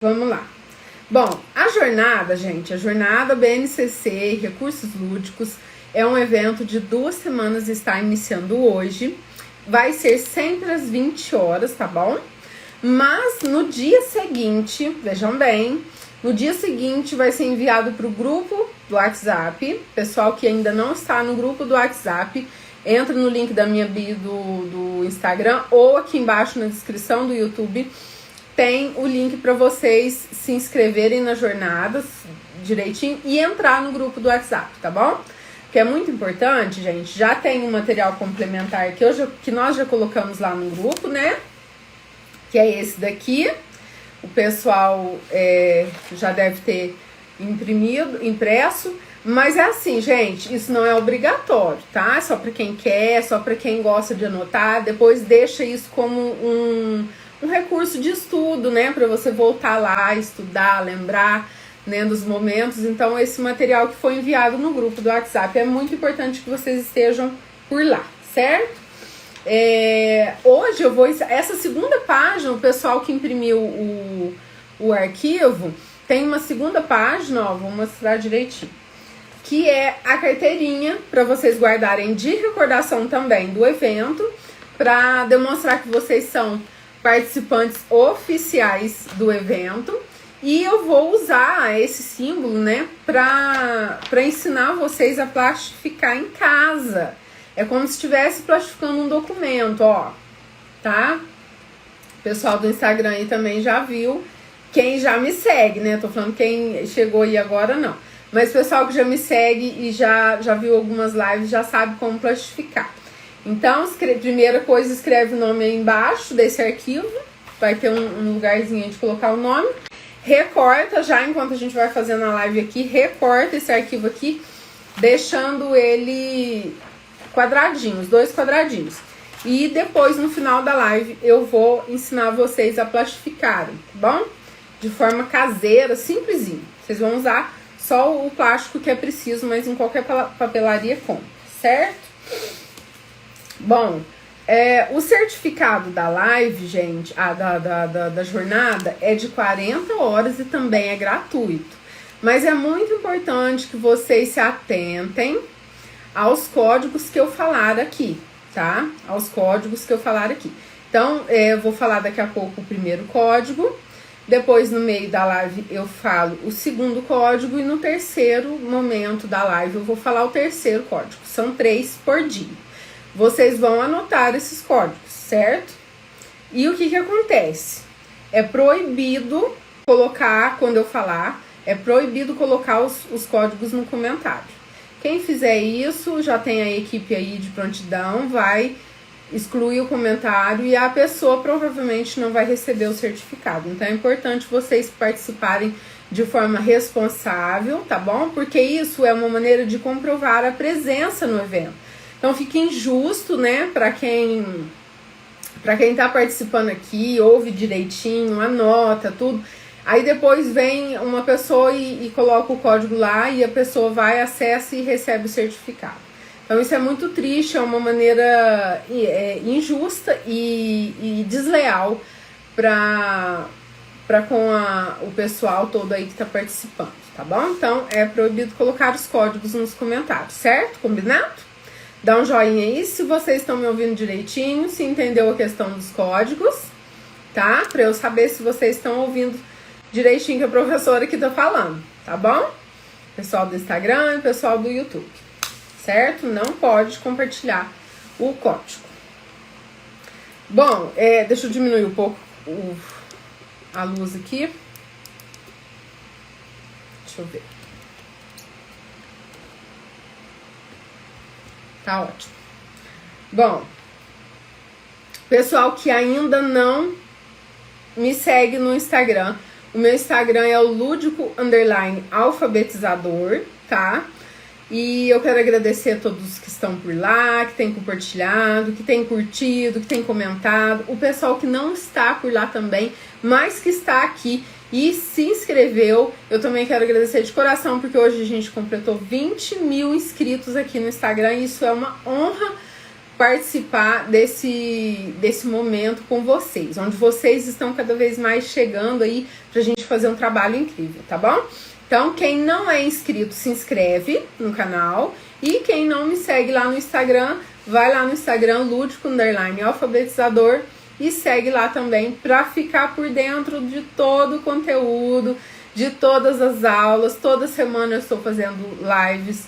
Vamos lá. Bom, a jornada, gente, a jornada BNCC Recursos Lúdicos é um evento de 2 semanas, está iniciando hoje. Vai ser sempre às 20 horas, tá bom? Mas no dia seguinte, vejam bem, no dia seguinte vai ser enviado para o grupo do WhatsApp. Pessoal que ainda não está no grupo do WhatsApp, entra no link da minha bio do Instagram ou aqui embaixo na descrição do YouTube. Tem o link para vocês se inscreverem nas jornadas direitinho e entrar no grupo do WhatsApp, tá bom? Que é muito importante, gente. Já tem um material complementar que nós já colocamos lá no grupo, né? Que é esse daqui. O pessoal já deve ter impresso. Mas é assim, gente, isso não é obrigatório, tá? É só para quem quer, só para quem gosta de anotar. Depois deixa isso como um recurso de estudo, né, para você voltar lá, estudar, lembrar, né, dos momentos. Então, esse material que foi enviado no grupo do WhatsApp é muito importante que vocês estejam por lá, certo? Hoje eu vou... Essa segunda página, o pessoal que imprimiu o arquivo, tem uma segunda página, ó, vou mostrar direitinho, que é a carteirinha para vocês guardarem de recordação também do evento, para demonstrar que vocês são participantes oficiais do evento. E eu vou usar esse símbolo, né, para ensinar vocês a plastificar em casa. É como se estivesse plastificando um documento, ó, tá? O pessoal do Instagram aí também já viu. Quem já me segue, né? Tô falando quem chegou aí agora, não. Mas o pessoal que já me segue e já viu algumas lives já sabe como plastificar. Então, primeira coisa, escreve o nome aí embaixo desse arquivo. Vai ter um lugarzinho de colocar o nome. Recorta já, enquanto a gente vai fazendo a live aqui, recorta esse arquivo aqui, deixando ele quadradinhos, 2 quadradinhos. E depois, no final da live, eu vou ensinar vocês a plastificarem, tá bom? De forma caseira, simplesinho. Vocês vão usar só o plástico que é preciso, mas em qualquer papelaria compra, certo? Bom, o certificado da live, gente, da jornada, é de 40 horas e também é gratuito. Mas é muito importante que vocês se atentem aos códigos que eu falar aqui, tá? Aos códigos que eu falar aqui. Então, eu vou falar daqui a pouco o primeiro código. Depois, no meio da live, eu falo o segundo código. E no terceiro momento da live, eu vou falar o terceiro código. São 3 por dia. Vocês vão anotar esses códigos, certo? E o que acontece? É proibido colocar, quando eu falar, é proibido colocar os códigos no comentário. Quem fizer isso, já tem a equipe aí de prontidão, vai excluir o comentário e a pessoa provavelmente não vai receber o certificado. Então é importante vocês participarem de forma responsável, tá bom? Porque isso é uma maneira de comprovar a presença no evento. Então fica injusto, né, para quem tá participando aqui, ouve direitinho, anota tudo. Aí depois vem uma pessoa e coloca o código lá e a pessoa vai, acessa e recebe o certificado. Então isso é muito triste, é uma maneira injusta e desleal para com o pessoal todo aí que tá participando, tá bom? Então é proibido colocar os códigos nos comentários, certo? Combinado? Dá um joinha aí se vocês estão me ouvindo direitinho, se entendeu a questão dos códigos, tá? Pra eu saber se vocês estão ouvindo direitinho que a professora aqui tá falando, tá bom? Pessoal do Instagram e pessoal do YouTube, certo? Não pode compartilhar o código. Bom, deixa eu diminuir um pouco a luz aqui. Deixa eu ver. Tá ótimo. Bom, pessoal que ainda não me segue no Instagram, o meu Instagram é o lúdico_alfabetizador, tá? E eu quero agradecer a todos que estão por lá, que tem compartilhado, que tem curtido, que tem comentado, o pessoal que não está por lá também, mas que está aqui e se inscreveu. Eu também quero agradecer de coração, porque hoje a gente completou 20 mil inscritos aqui no Instagram e isso é uma honra participar desse momento com vocês, onde vocês estão cada vez mais chegando aí pra gente fazer um trabalho incrível, tá bom? Então, quem não é inscrito, se inscreve no canal. E quem não me segue lá no Instagram, vai lá no Instagram, Ludico_alfabetizador, e segue lá também para ficar por dentro de todo o conteúdo, de todas as aulas. Toda semana eu estou fazendo lives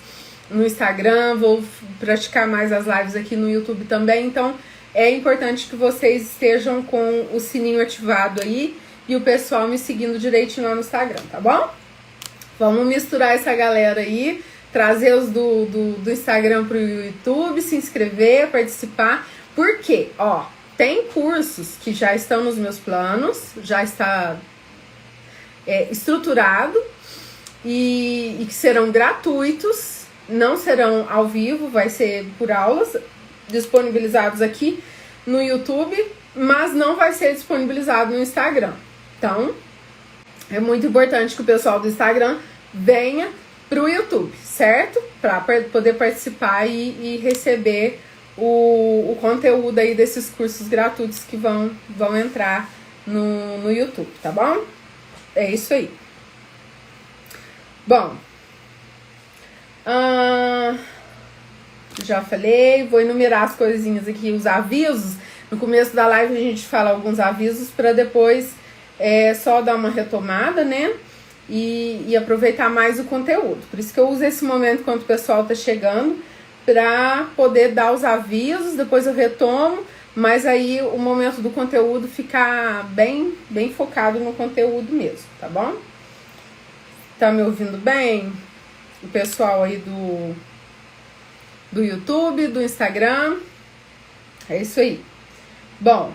no Instagram, vou praticar mais as lives aqui no YouTube também. Então, é importante que vocês estejam com o sininho ativado aí e o pessoal me seguindo direitinho lá no Instagram, tá bom? Vamos misturar essa galera aí, trazer os do Instagram pro YouTube, se inscrever, participar. Por quê? Ó, tem cursos que já estão nos meus planos, já está estruturado e que serão gratuitos, não serão ao vivo, vai ser por aulas, disponibilizados aqui no YouTube, mas não vai ser disponibilizado no Instagram. Então, é muito importante que o pessoal do Instagram venha pro YouTube, certo? Para poder participar e receber o conteúdo aí desses cursos gratuitos que vão entrar no YouTube, tá bom? É isso aí. Bom, já falei, vou enumerar as coisinhas aqui, os avisos. No começo da live a gente fala alguns avisos para depois só dar uma retomada, né? E aproveitar mais o conteúdo. Por isso que eu uso esse momento enquanto o pessoal tá chegando para poder dar os avisos, depois eu retomo, mas aí o momento do conteúdo ficar bem focado no conteúdo mesmo, tá bom? Tá me ouvindo bem? O pessoal aí do YouTube, do Instagram. É isso aí. Bom,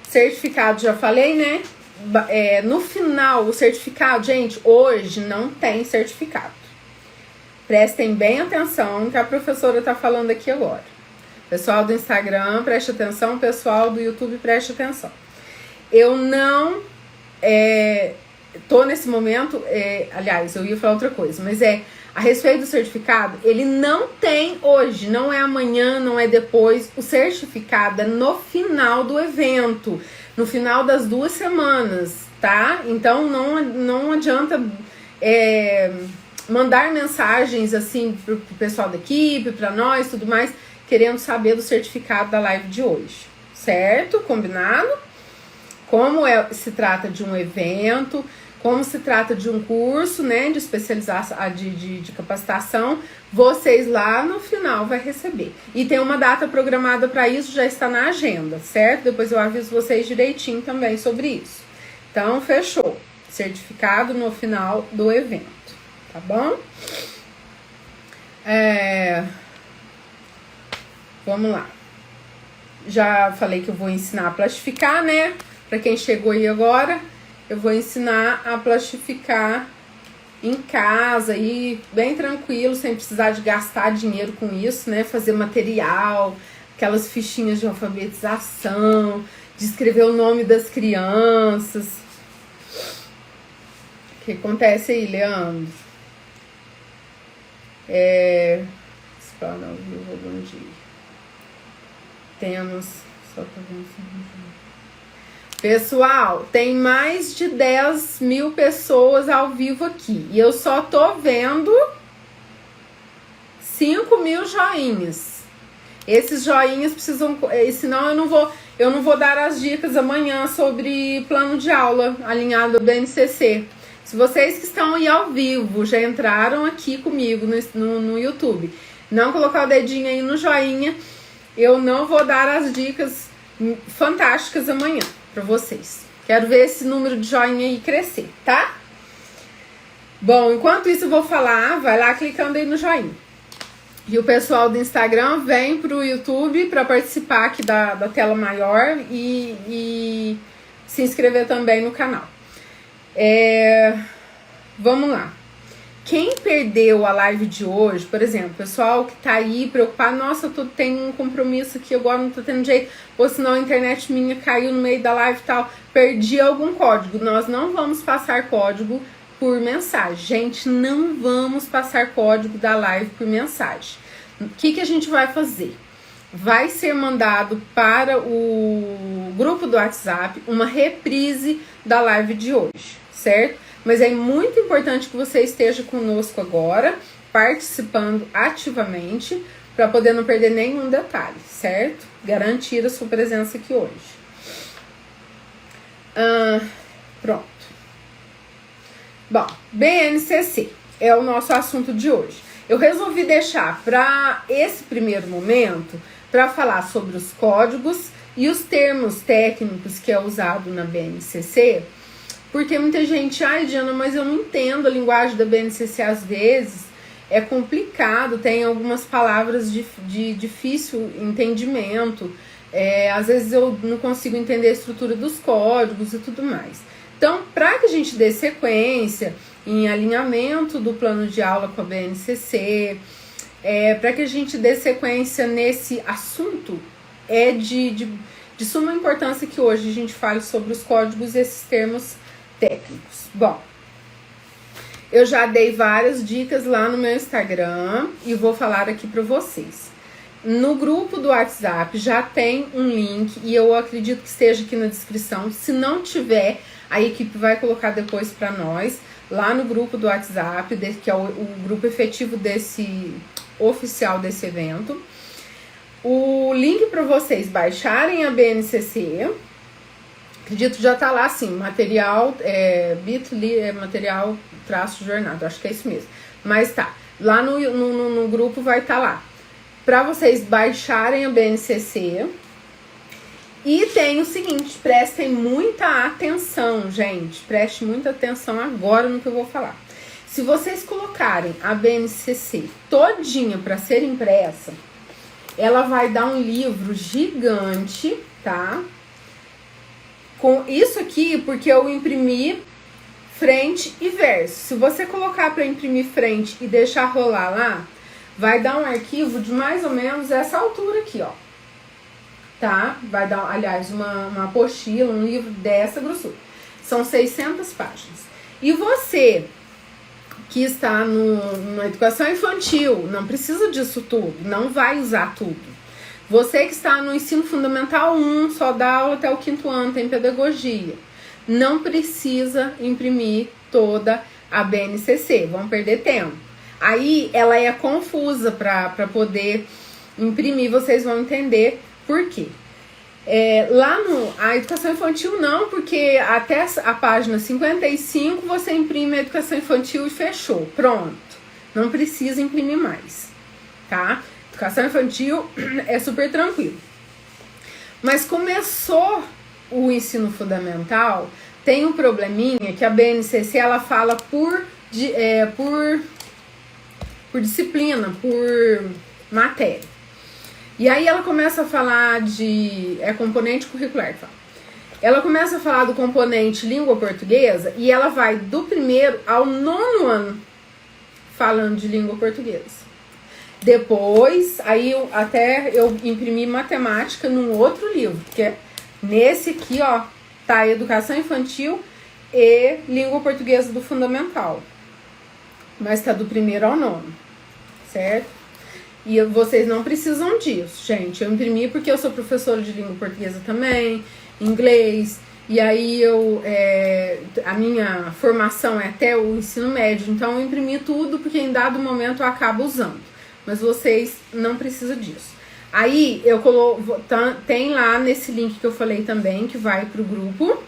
certificado já falei, né? No final, o certificado, gente, hoje não tem certificado. Prestem bem atenção no que a professora tá falando aqui agora. Pessoal do Instagram, preste atenção. Pessoal do YouTube, preste atenção. Eu não tô nesse momento, aliás, eu ia falar outra coisa, mas a respeito do certificado, ele não tem hoje, não é amanhã, não é depois. O certificado é no final do evento, no final das 2 semanas, tá? Então não adianta mandar mensagens assim pro pessoal da equipe, para nós, tudo mais, querendo saber do certificado da live de hoje, certo? Combinado? Como se trata de um evento, como se trata de um curso, né, de especialização, de capacitação, vocês lá no final vai receber. E tem uma data programada para isso, já está na agenda, certo? Depois eu aviso vocês direitinho também sobre isso. Então, fechou. Certificado no final do evento, tá bom? Vamos lá. Já falei que eu vou ensinar a plastificar, né? Para quem chegou aí agora, eu vou ensinar a plastificar em casa e bem tranquilo, sem precisar de gastar dinheiro com isso, né? Fazer material, aquelas fichinhas de alfabetização, de escrever o nome das crianças. O que acontece aí, Leandro? Bom dia. Temos... Só pra ver pessoal, tem mais de 10 mil pessoas ao vivo aqui. E eu só tô vendo 5 mil joinhas. Esses joinhas precisam... Senão eu não vou dar as dicas amanhã sobre plano de aula alinhado ao BNCC. Se vocês que estão aí ao vivo já entraram aqui comigo no YouTube, não colocar o dedinho aí no joinha, eu não vou dar as dicas fantásticas amanhã para vocês. Quero ver esse número de joinha aí crescer, tá? Bom, enquanto isso eu vou falar, vai lá clicando aí no joinha. E o pessoal do Instagram vem pro YouTube para participar aqui da tela maior e se inscrever também no canal. Vamos lá. Quem perdeu a live de hoje, por exemplo, pessoal que tá aí preocupado, nossa, eu tenho um compromisso aqui, agora não tô tendo jeito, ou senão a internet minha caiu no meio da live e tal, perdi algum código. Nós não vamos passar código por mensagem. Gente, não vamos passar código da live por mensagem. O que a gente vai fazer? vai ser mandado para o grupo do WhatsApp uma reprise da live de hoje, certo? Mas é muito importante que você esteja conosco agora, participando ativamente, para poder não perder nenhum detalhe, certo? Garantir a sua presença aqui hoje. Pronto. Bom, BNCC é o nosso assunto de hoje. Eu resolvi deixar para esse primeiro momento para falar sobre os códigos e os termos técnicos que é usado na BNCC, porque muita gente, ai Diana, mas eu não entendo a linguagem da BNCC às vezes, é complicado, tem algumas palavras de difícil entendimento, às vezes eu não consigo entender a estrutura dos códigos e tudo mais. Então, para que a gente dê sequência em alinhamento do plano de aula com a BNCC, para que a gente dê sequência nesse assunto, é de suma importância que hoje a gente fale sobre os códigos e esses termos técnicos. Bom, eu já dei várias dicas lá no meu Instagram e vou falar aqui para vocês. No grupo do WhatsApp já tem um link e eu acredito que esteja aqui na descrição. Se não tiver, a equipe vai colocar depois para nós, lá no grupo do WhatsApp, que é o grupo efetivo oficial desse evento. O link para vocês baixarem a BNCC, acredito que já tá lá assim, material, bit.ly, material _jornada, acho que é isso mesmo. Mas tá, lá no grupo vai estar lá, para vocês baixarem a BNCC. E tem o seguinte, prestem muita atenção, gente, preste muita atenção agora no que eu vou falar. Se vocês colocarem a BNCC todinha para ser impressa, ela vai dar um livro gigante, tá? Com isso aqui, porque eu imprimi frente e verso. Se você colocar para imprimir frente e deixar rolar lá, vai dar um arquivo de mais ou menos essa altura aqui, ó. Tá? Vai dar, aliás, uma apostila, um livro dessa grossura. São 600 páginas. E você que está na educação infantil, não precisa disso tudo, não vai usar tudo. Você que está no ensino fundamental 1, só dá aula até o 5º ano, tem pedagogia, não precisa imprimir toda a BNCC, vão perder tempo. Aí ela é confusa para poder imprimir, vocês vão entender por quê. A educação infantil não, porque até a página 55 você imprime a educação infantil e fechou, pronto. Não precisa imprimir mais, tá? Educação infantil é super tranquilo. Mas começou o ensino fundamental, tem um probleminha que a BNCC ela fala por disciplina, por matéria. E aí ela começa a falar componente curricular que fala. Ela começa a falar do componente língua portuguesa e ela vai do 1º ao 9º ano falando de língua portuguesa. Depois, aí eu imprimi matemática num outro livro, que é nesse aqui, ó, tá educação infantil e língua portuguesa do fundamental. Mas tá do 1º ao 9º, certo? E vocês não precisam disso, gente. Eu imprimi porque eu sou professora de língua portuguesa também, inglês, e aí a minha formação é até o ensino médio, então eu imprimi tudo porque em dado momento eu acabo usando. Mas vocês não precisam disso. Aí eu tem lá nesse link que eu falei também, que vai pro grupo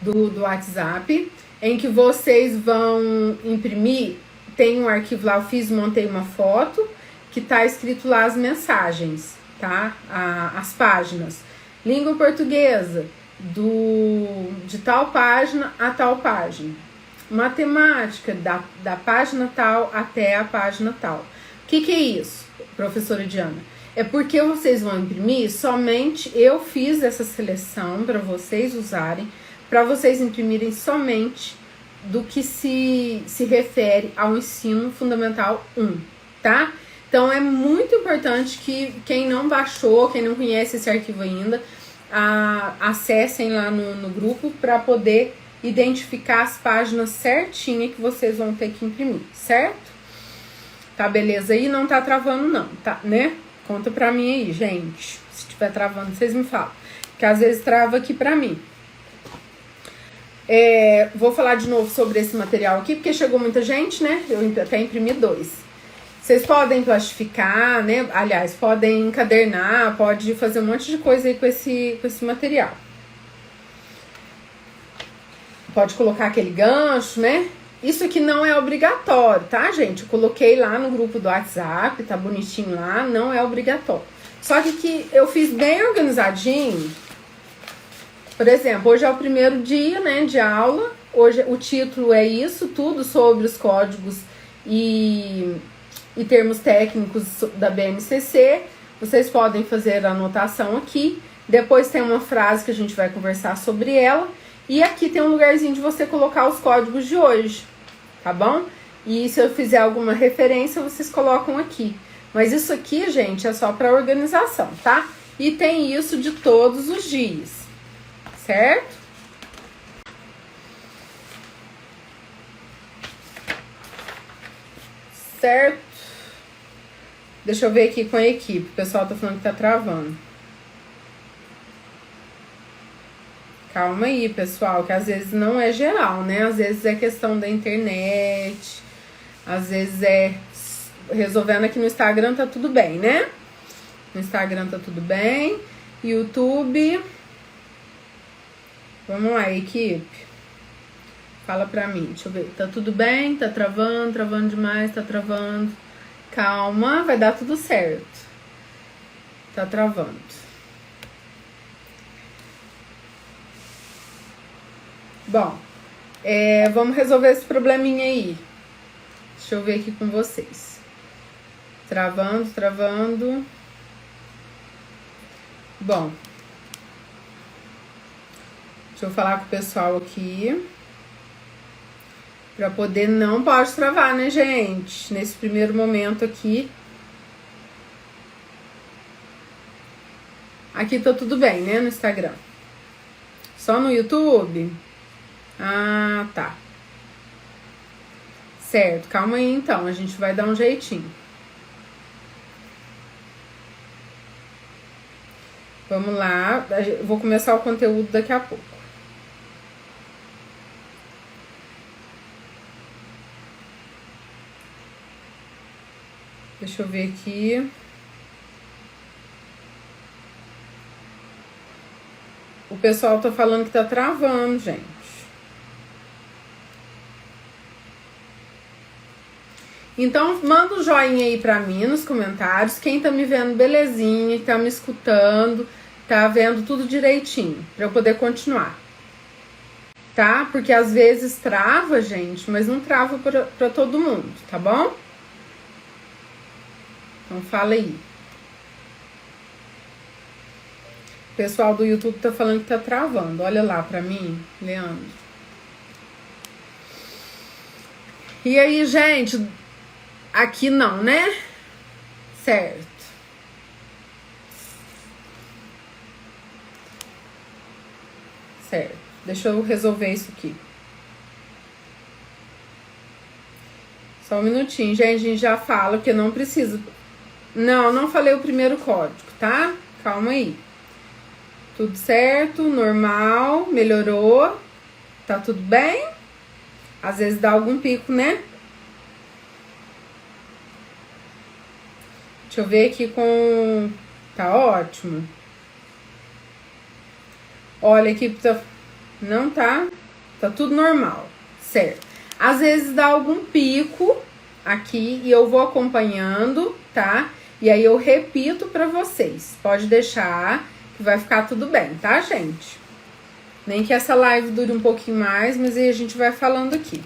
do WhatsApp, em que vocês vão imprimir. Tem um arquivo lá, montei uma foto, que tá escrito lá as mensagens, tá? As páginas. Língua portuguesa, de tal página a tal página. Matemática, da página tal até a página tal. O que é isso, professora Diana? É porque vocês vão imprimir somente, eu fiz essa seleção para vocês usarem, para vocês imprimirem somente do que se refere ao ensino fundamental 1, tá? Então é muito importante que quem não baixou, quem não conhece esse arquivo ainda, acessem lá no grupo para poder identificar as páginas certinhas que vocês vão ter que imprimir, certo? Tá beleza aí? Não tá travando não, tá, né? Conta pra mim aí, gente. Se estiver travando, vocês me falam. Porque às vezes trava aqui pra mim. Vou falar de novo sobre esse material aqui, porque chegou muita gente, né? Eu até imprimi 2. Vocês podem plastificar, né? Aliás, podem encadernar, pode fazer um monte de coisa aí com esse material. Pode colocar aquele gancho, né? Isso aqui não é obrigatório, tá, gente? Eu coloquei lá no grupo do WhatsApp, tá bonitinho lá, não é obrigatório. Só que aqui eu fiz bem organizadinho. Por exemplo, hoje é o primeiro dia, né, de aula. Hoje o título é isso, tudo sobre os códigos e termos técnicos da BNCC. Vocês podem fazer a anotação aqui. Depois tem uma frase que a gente vai conversar sobre ela. E aqui tem um lugarzinho de você colocar os códigos de hoje, tá bom? E se eu fizer alguma referência, vocês colocam aqui. Mas isso aqui, gente, é só para organização, tá? E tem isso de todos os dias, certo? Certo? Deixa eu ver aqui com a equipe. O pessoal tá falando que tá travando. Calma aí, pessoal, que às vezes não é geral, né? Às vezes é questão da internet, às vezes é resolvendo aqui no Instagram, tá tudo bem, né? No Instagram tá tudo bem. YouTube. Vamos lá, equipe. Fala pra mim, deixa eu ver. Tá tudo bem? Tá travando, travando demais, tá travando. Calma, vai dar tudo certo. Tá travando. Bom, vamos resolver esse probleminha aí. Deixa eu ver aqui com vocês. Travando, travando. Bom. Deixa eu falar com o pessoal aqui. Pra poder, não pode travar, né, gente? Nesse primeiro momento aqui. Aqui tá tudo bem, né, no Instagram. Só no YouTube? Ah, tá. Certo, calma aí então, a gente vai dar um jeitinho. Vamos lá, eu vou começar o conteúdo daqui a pouco. Deixa eu ver aqui. O pessoal tá falando que tá travando, gente. Então, manda um joinha aí pra mim nos comentários. Quem tá me vendo belezinha, tá me escutando, tá vendo tudo direitinho, pra eu poder continuar. Tá? Porque às vezes trava, gente, mas não trava pra todo mundo, tá bom? Então, fala aí. O pessoal do YouTube tá falando que tá travando. Olha lá pra mim, Leandro. E aí, gente, aqui não, né? Certo. Certo. Deixa eu resolver isso aqui. Só um minutinho, gente. A gente já fala, porque não precisa. Não falei o primeiro código, tá? Calma aí. Tudo certo, normal, melhorou. Tá tudo bem? Às vezes dá algum pico, né? Deixa eu ver aqui com... Tá ótimo. Olha aqui, não tá? Tá tudo normal, certo? Às vezes dá algum pico aqui e eu vou acompanhando, tá? E aí eu repito pra vocês. Pode deixar que vai ficar tudo bem, tá, gente? Nem que essa live dure um pouquinho mais, mas aí a gente vai falando aqui.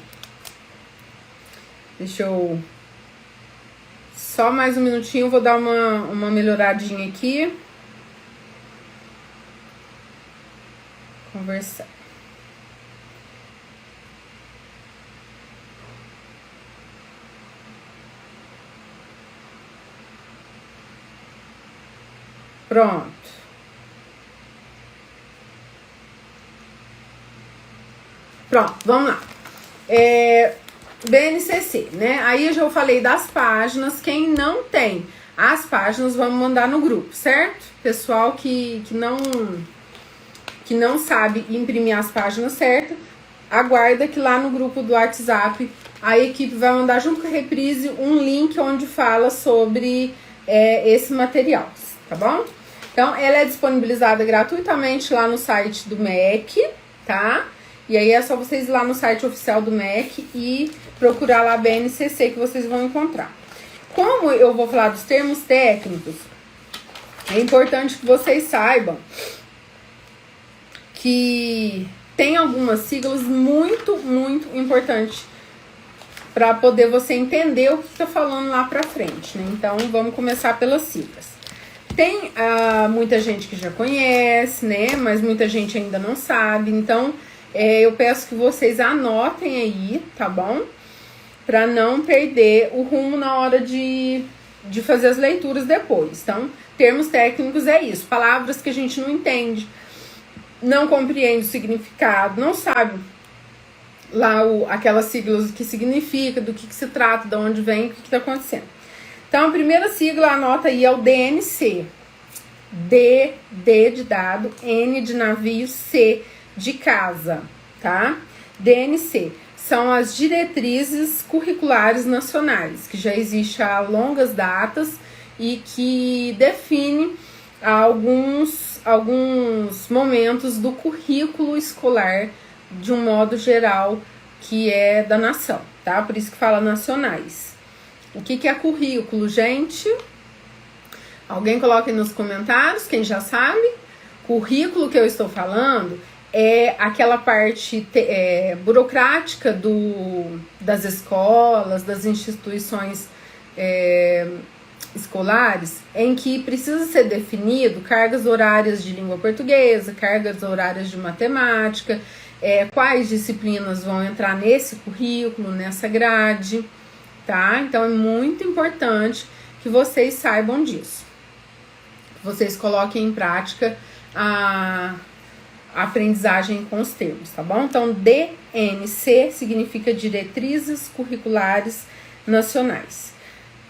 Deixa eu... Só mais um minutinho, eu vou dar uma melhoradinha aqui. Conversar. Pronto. Pronto, vamos lá. BNCC, né? Aí eu já falei das páginas. Quem não tem as páginas, vamos mandar no grupo, certo? Pessoal que não sabe imprimir as páginas certas, aguarda que lá no grupo do WhatsApp a equipe vai mandar junto com a reprise um link onde fala sobre esse material, tá bom? Então, ela é disponibilizada gratuitamente lá no site do MEC, tá? E aí é só vocês ir lá no site oficial do MEC e procurar lá a BNCC que vocês vão encontrar. Como eu vou falar dos termos técnicos, é importante que vocês saibam que tem algumas siglas muito, muito importantes para poder você entender o que está falando lá para frente, né? Então, vamos começar pelas siglas. Tem muita gente que já conhece, né? Mas muita gente ainda não sabe. Então, eu peço que vocês anotem aí, tá bom? Para não perder o rumo na hora de fazer as leituras depois. Então, termos técnicos é isso. Palavras que a gente não entende, não compreende o significado, não sabe lá aquelas siglas, o que significa, do que se trata, de onde vem, o que está acontecendo. Então, a primeira sigla, anota aí, é o DNC. D de dado, N de navio, C de casa, tá? DNC são as diretrizes curriculares nacionais, que já existe há longas datas e que define alguns momentos do currículo escolar de um modo geral, que é da nação, tá? Por isso que fala nacionais. O que é currículo, gente? Alguém coloca aí nos comentários, quem já sabe. Currículo que eu estou falando é aquela parte burocrática das escolas, das instituições escolares, em que precisa ser definido cargas horárias de língua portuguesa, cargas horárias de matemática, quais disciplinas vão entrar nesse currículo, nessa grade, tá? Então, é muito importante que vocês saibam disso. Que vocês coloquem em prática a aprendizagem com os termos, tá bom? Então, DNC significa Diretrizes Curriculares Nacionais.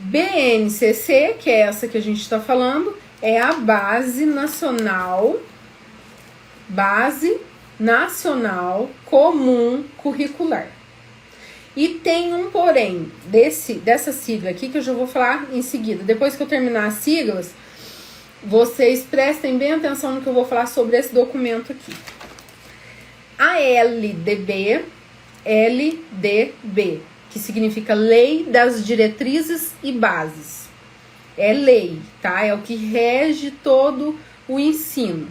BNCC, que é essa que a gente está falando, é a Base Nacional Comum Curricular. E tem um porém dessa sigla aqui que eu já vou falar em seguida. Depois que eu terminar as siglas, vocês prestem bem atenção no que eu vou falar sobre esse documento aqui. A LDB, que significa Lei das Diretrizes e Bases. É lei, tá? É o que rege todo o ensino.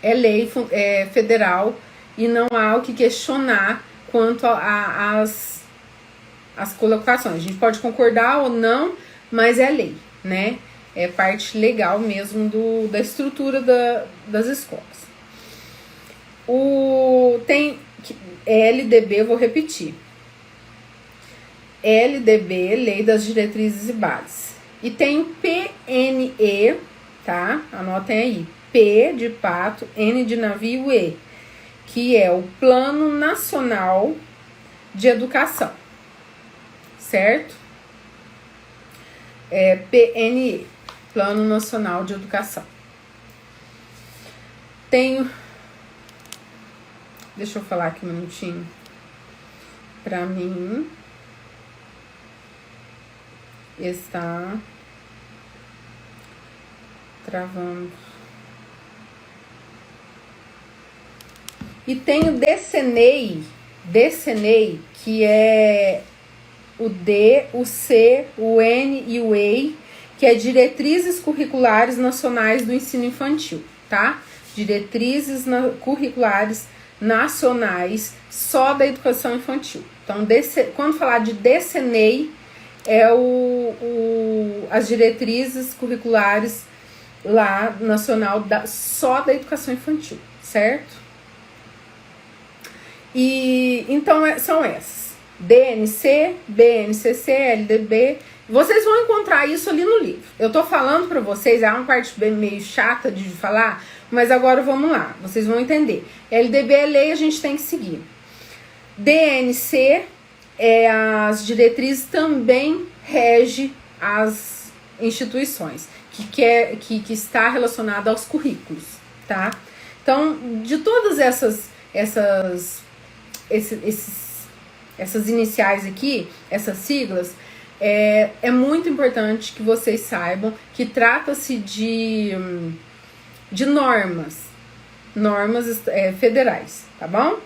É lei federal e não há o que questionar quanto às colocações. A gente pode concordar ou não, mas é lei, né? É parte legal mesmo da estrutura das escolas. Tem LDB, vou repetir. LDB, Lei das Diretrizes e Bases. E tem o PNE, tá? Anotem aí. P de pato, N de navio, E, que é o Plano Nacional de Educação, certo? PNE, Plano Nacional de Educação. Deixa eu falar aqui um minutinho. Para mim, está travando. E tem o DCNEI, que é o D, o C, o N e o EI, que é Diretrizes Curriculares Nacionais do Ensino Infantil, tá? Diretrizes curriculares nacionais só da educação infantil. Então, quando falar de DCNEI, é as diretrizes curriculares lá nacional só da educação infantil, certo? E então são essas: DNC, BNCC, LDB. Vocês vão encontrar isso ali no livro. Eu tô falando para vocês, é uma parte bem meio chata de falar, mas agora vamos lá, vocês vão entender. LDB é lei, a gente tem que seguir. DNC é as diretrizes, também rege instituições, que está relacionada aos currículos, tá? Então, de todas essas iniciais aqui, essas siglas, é muito importante que vocês saibam que trata-se de normas federais, tá bom?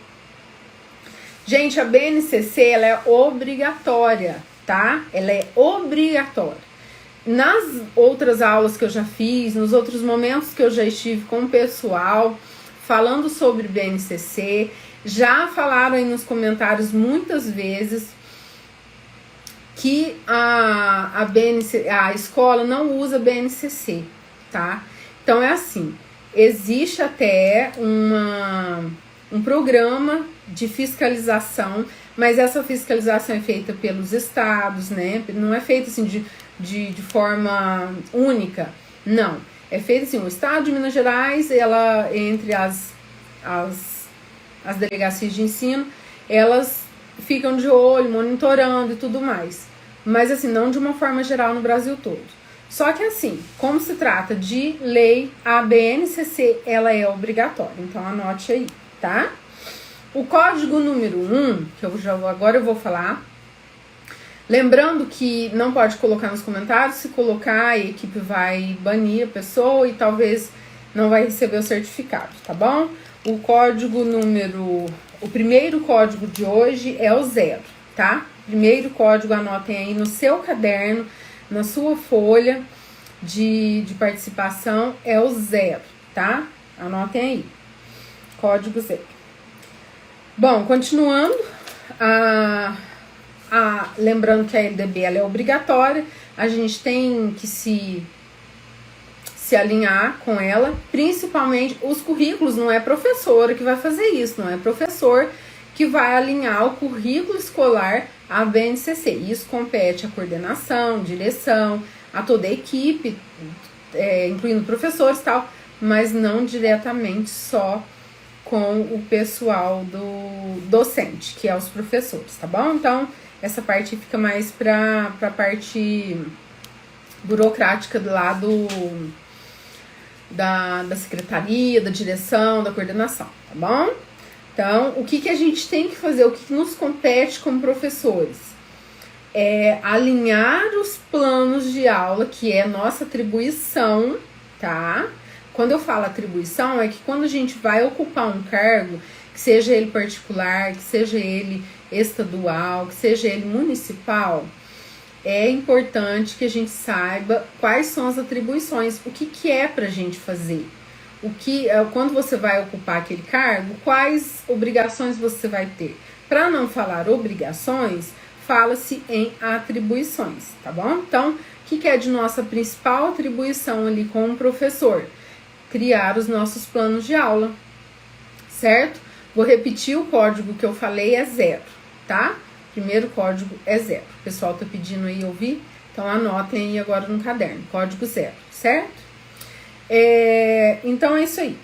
Gente, a BNCC, ela é obrigatória, tá? Ela é obrigatória. Nas outras aulas que eu já fiz, nos outros momentos que eu já estive com o pessoal falando sobre BNCC, já falaram aí nos comentários muitas vezes que a escola não usa BNCC, tá? Então é assim, existe até um programa de fiscalização, mas essa fiscalização é feita pelos estados, né? Não é feita assim de forma única, não. É feita assim, o estado de Minas Gerais, ela, entre as delegacias de ensino, elas ficam de olho, monitorando e tudo mais. Mas assim, não de uma forma geral no Brasil todo. Só que assim, como se trata de lei, a BNCC, ela é obrigatória. Então anote aí, tá? O código número 1, que agora eu vou falar. Lembrando que não pode colocar nos comentários, se colocar a equipe vai banir a pessoa e talvez não vai receber o certificado, tá bom? O primeiro código de hoje é o 0, tá? Primeiro código, anotem aí no seu caderno, na sua folha de participação, é o 0, tá? Anotem aí, código 0. Bom, continuando, lembrando que a LDB ela é obrigatória, a gente tem que se alinhar com ela, principalmente os currículos, não é professora que vai fazer isso, não é professor que vai alinhar o currículo escolar à BNCC. Isso compete à coordenação, direção, a toda a equipe, incluindo professores e tal, mas não diretamente só com o pessoal do docente, que é os professores, tá bom? Então, essa parte fica mais para a parte burocrática do lado da secretaria, da direção, da coordenação, tá bom? Então, o que a gente tem que fazer, o que nos compete como professores? É alinhar os planos de aula, que é nossa atribuição, tá? Quando eu falo atribuição, é que quando a gente vai ocupar um cargo, que seja ele particular, que seja ele estadual, que seja ele municipal, é importante que a gente saiba quais são as atribuições, o que é pra gente fazer. Quando você vai ocupar aquele cargo, quais obrigações você vai ter. Para não falar obrigações, fala-se em atribuições, tá bom? Então, o que é de nossa principal atribuição ali como professor? Criar os nossos planos de aula, certo? Vou repetir o código que eu falei, é 0, tá? Primeiro código é 0. O pessoal tá pedindo aí ouvir, então anotem aí agora no caderno, código 0, certo? Então é isso aí.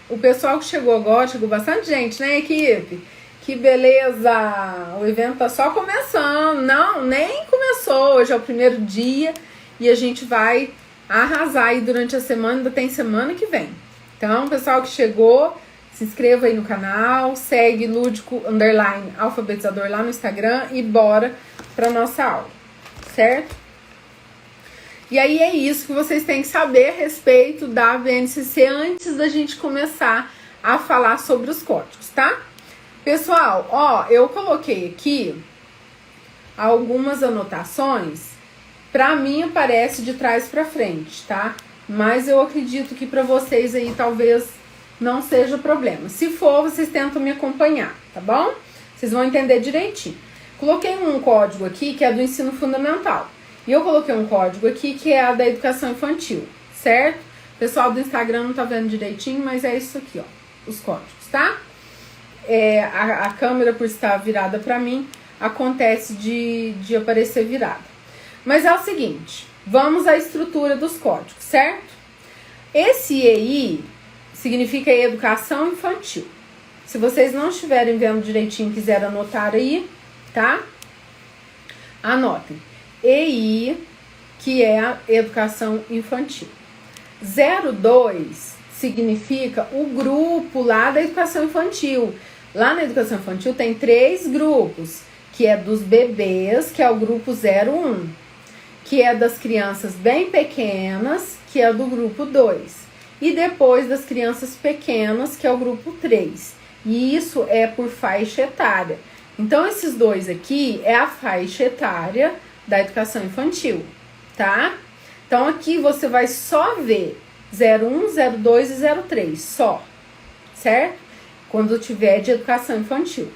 O pessoal que chegou agora, chegou bastante gente, né, equipe? Que beleza! O evento tá só começando. Não, nem começou. Hoje é o primeiro dia e a gente vai arrasar aí durante a semana. Ainda tem semana que vem. Então, pessoal que chegou, se inscreva aí no canal, segue Lúdico_alfabetizador lá no Instagram e bora pra nossa aula, certo? E aí é isso que vocês têm que saber a respeito da BNCC antes da gente começar a falar sobre os códigos, tá? Pessoal, ó, eu coloquei aqui algumas anotações. Pra mim aparece de trás pra frente, tá? Mas eu acredito que pra vocês aí talvez não seja problema. Se for, vocês tentam me acompanhar, tá bom? Vocês vão entender direitinho. Coloquei um código aqui que é do ensino fundamental. E eu coloquei um código aqui que é a da educação infantil, certo? O pessoal do Instagram não tá vendo direitinho, mas é isso aqui, ó, os códigos, tá? A câmera, por estar virada pra mim, acontece de aparecer virada. Mas é o seguinte, vamos à estrutura dos códigos, certo? Esse EI significa educação infantil. Se vocês não estiverem vendo direitinho, quiserem anotar aí, tá? Anotem. EI, que é a educação infantil. 02 significa o grupo lá da educação infantil. Lá na educação infantil tem 3 grupos, que é dos bebês, que é o grupo 01, que é das crianças bem pequenas, que é do grupo 2, e depois das crianças pequenas, que é o grupo 3. E isso é por faixa etária. Então, esses dois aqui é a faixa etária da educação infantil, tá? Então, aqui você vai só ver 01, 02 e 03, só, certo? Quando tiver de educação infantil.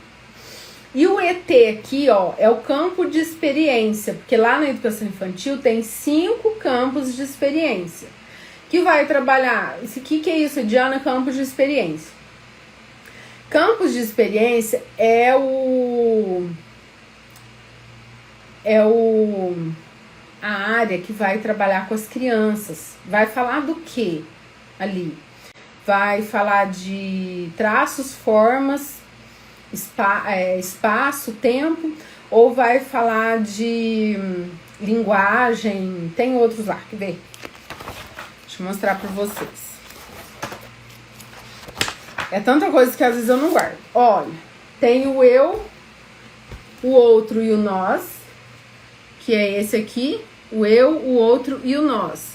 E o ET aqui, ó, é o campo de experiência, porque lá na educação infantil tem 5 campos de experiência, que vai trabalhar, o que é isso, Diana? Campos de experiência. Campos de experiência é a área que vai trabalhar com as crianças. Vai falar do que ali? Vai falar de traços, formas, espaço, tempo, ou vai falar de linguagem, tem outros lá, quer ver? Deixa eu mostrar para vocês. É tanta coisa que às vezes eu não guardo. Olha, tem o eu, o outro e o nós, que é esse aqui, o eu, o outro e o nós.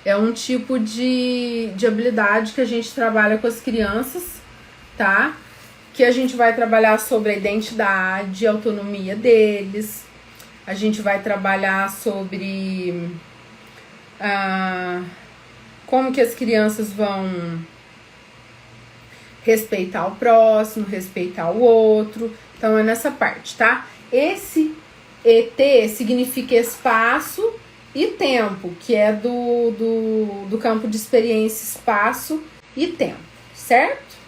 É um tipo de habilidade que a gente trabalha com as crianças, tá? Que a gente vai trabalhar sobre a identidade, a autonomia deles. A gente vai trabalhar sobre como que as crianças vão respeitar o próximo, respeitar o outro. Então, é nessa parte, tá? Esse ET significa espaço e tempo, que é do campo de experiência, espaço e tempo, certo?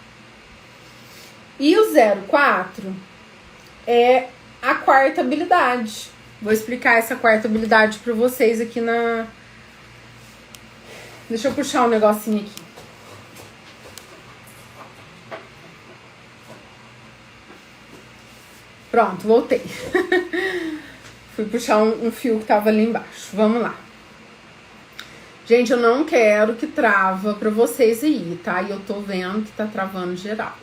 E o 04 é a quarta habilidade. Vou explicar essa quarta habilidade para vocês aqui na... Deixa eu puxar um negocinho aqui. Pronto, voltei. Fui puxar um fio que tava ali embaixo. Vamos lá. Gente, eu não quero que trava pra vocês aí, tá? E eu tô vendo que tá travando geral.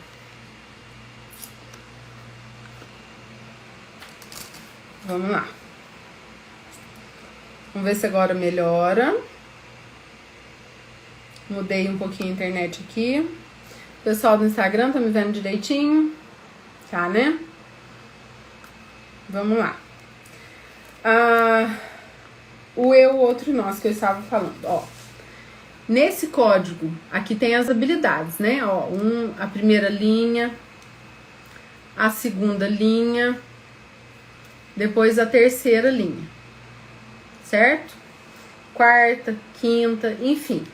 Vamos lá. Vamos ver se agora melhora. Mudei um pouquinho a internet aqui. O pessoal do Instagram tá me vendo direitinho? Tá, né? Vamos lá. O eu, o outro e nós que eu estava falando, ó. Nesse código, aqui tem as habilidades, né? Ó, a primeira linha, a segunda linha, depois a terceira linha, certo? Quarta, quinta, enfim,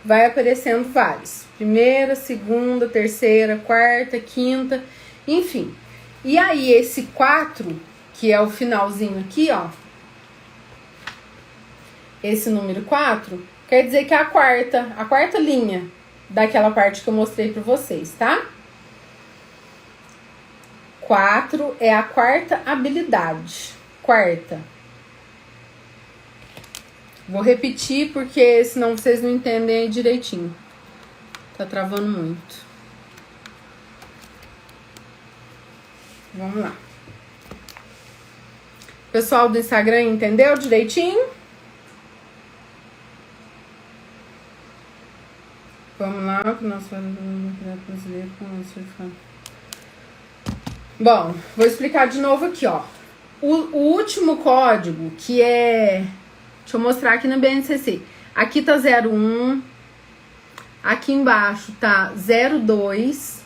vai aparecendo vários. Primeira, segunda, terceira, quarta, quinta, enfim. E aí esse 4, que é o finalzinho aqui, ó, esse número 4, quer dizer que é a quarta linha daquela parte que eu mostrei pra vocês, tá? 4 é a quarta habilidade. Quarta. Vou repetir porque senão vocês não entendem aí direitinho. Tá travando muito. Vamos lá. Pessoal do Instagram entendeu direitinho? Vamos lá, que nós falamos do brasileiro com o certificado. Bom, vou explicar de novo aqui, ó. O último código, que é... Deixa eu mostrar aqui na BNCC. Aqui tá 01. Aqui embaixo tá 02.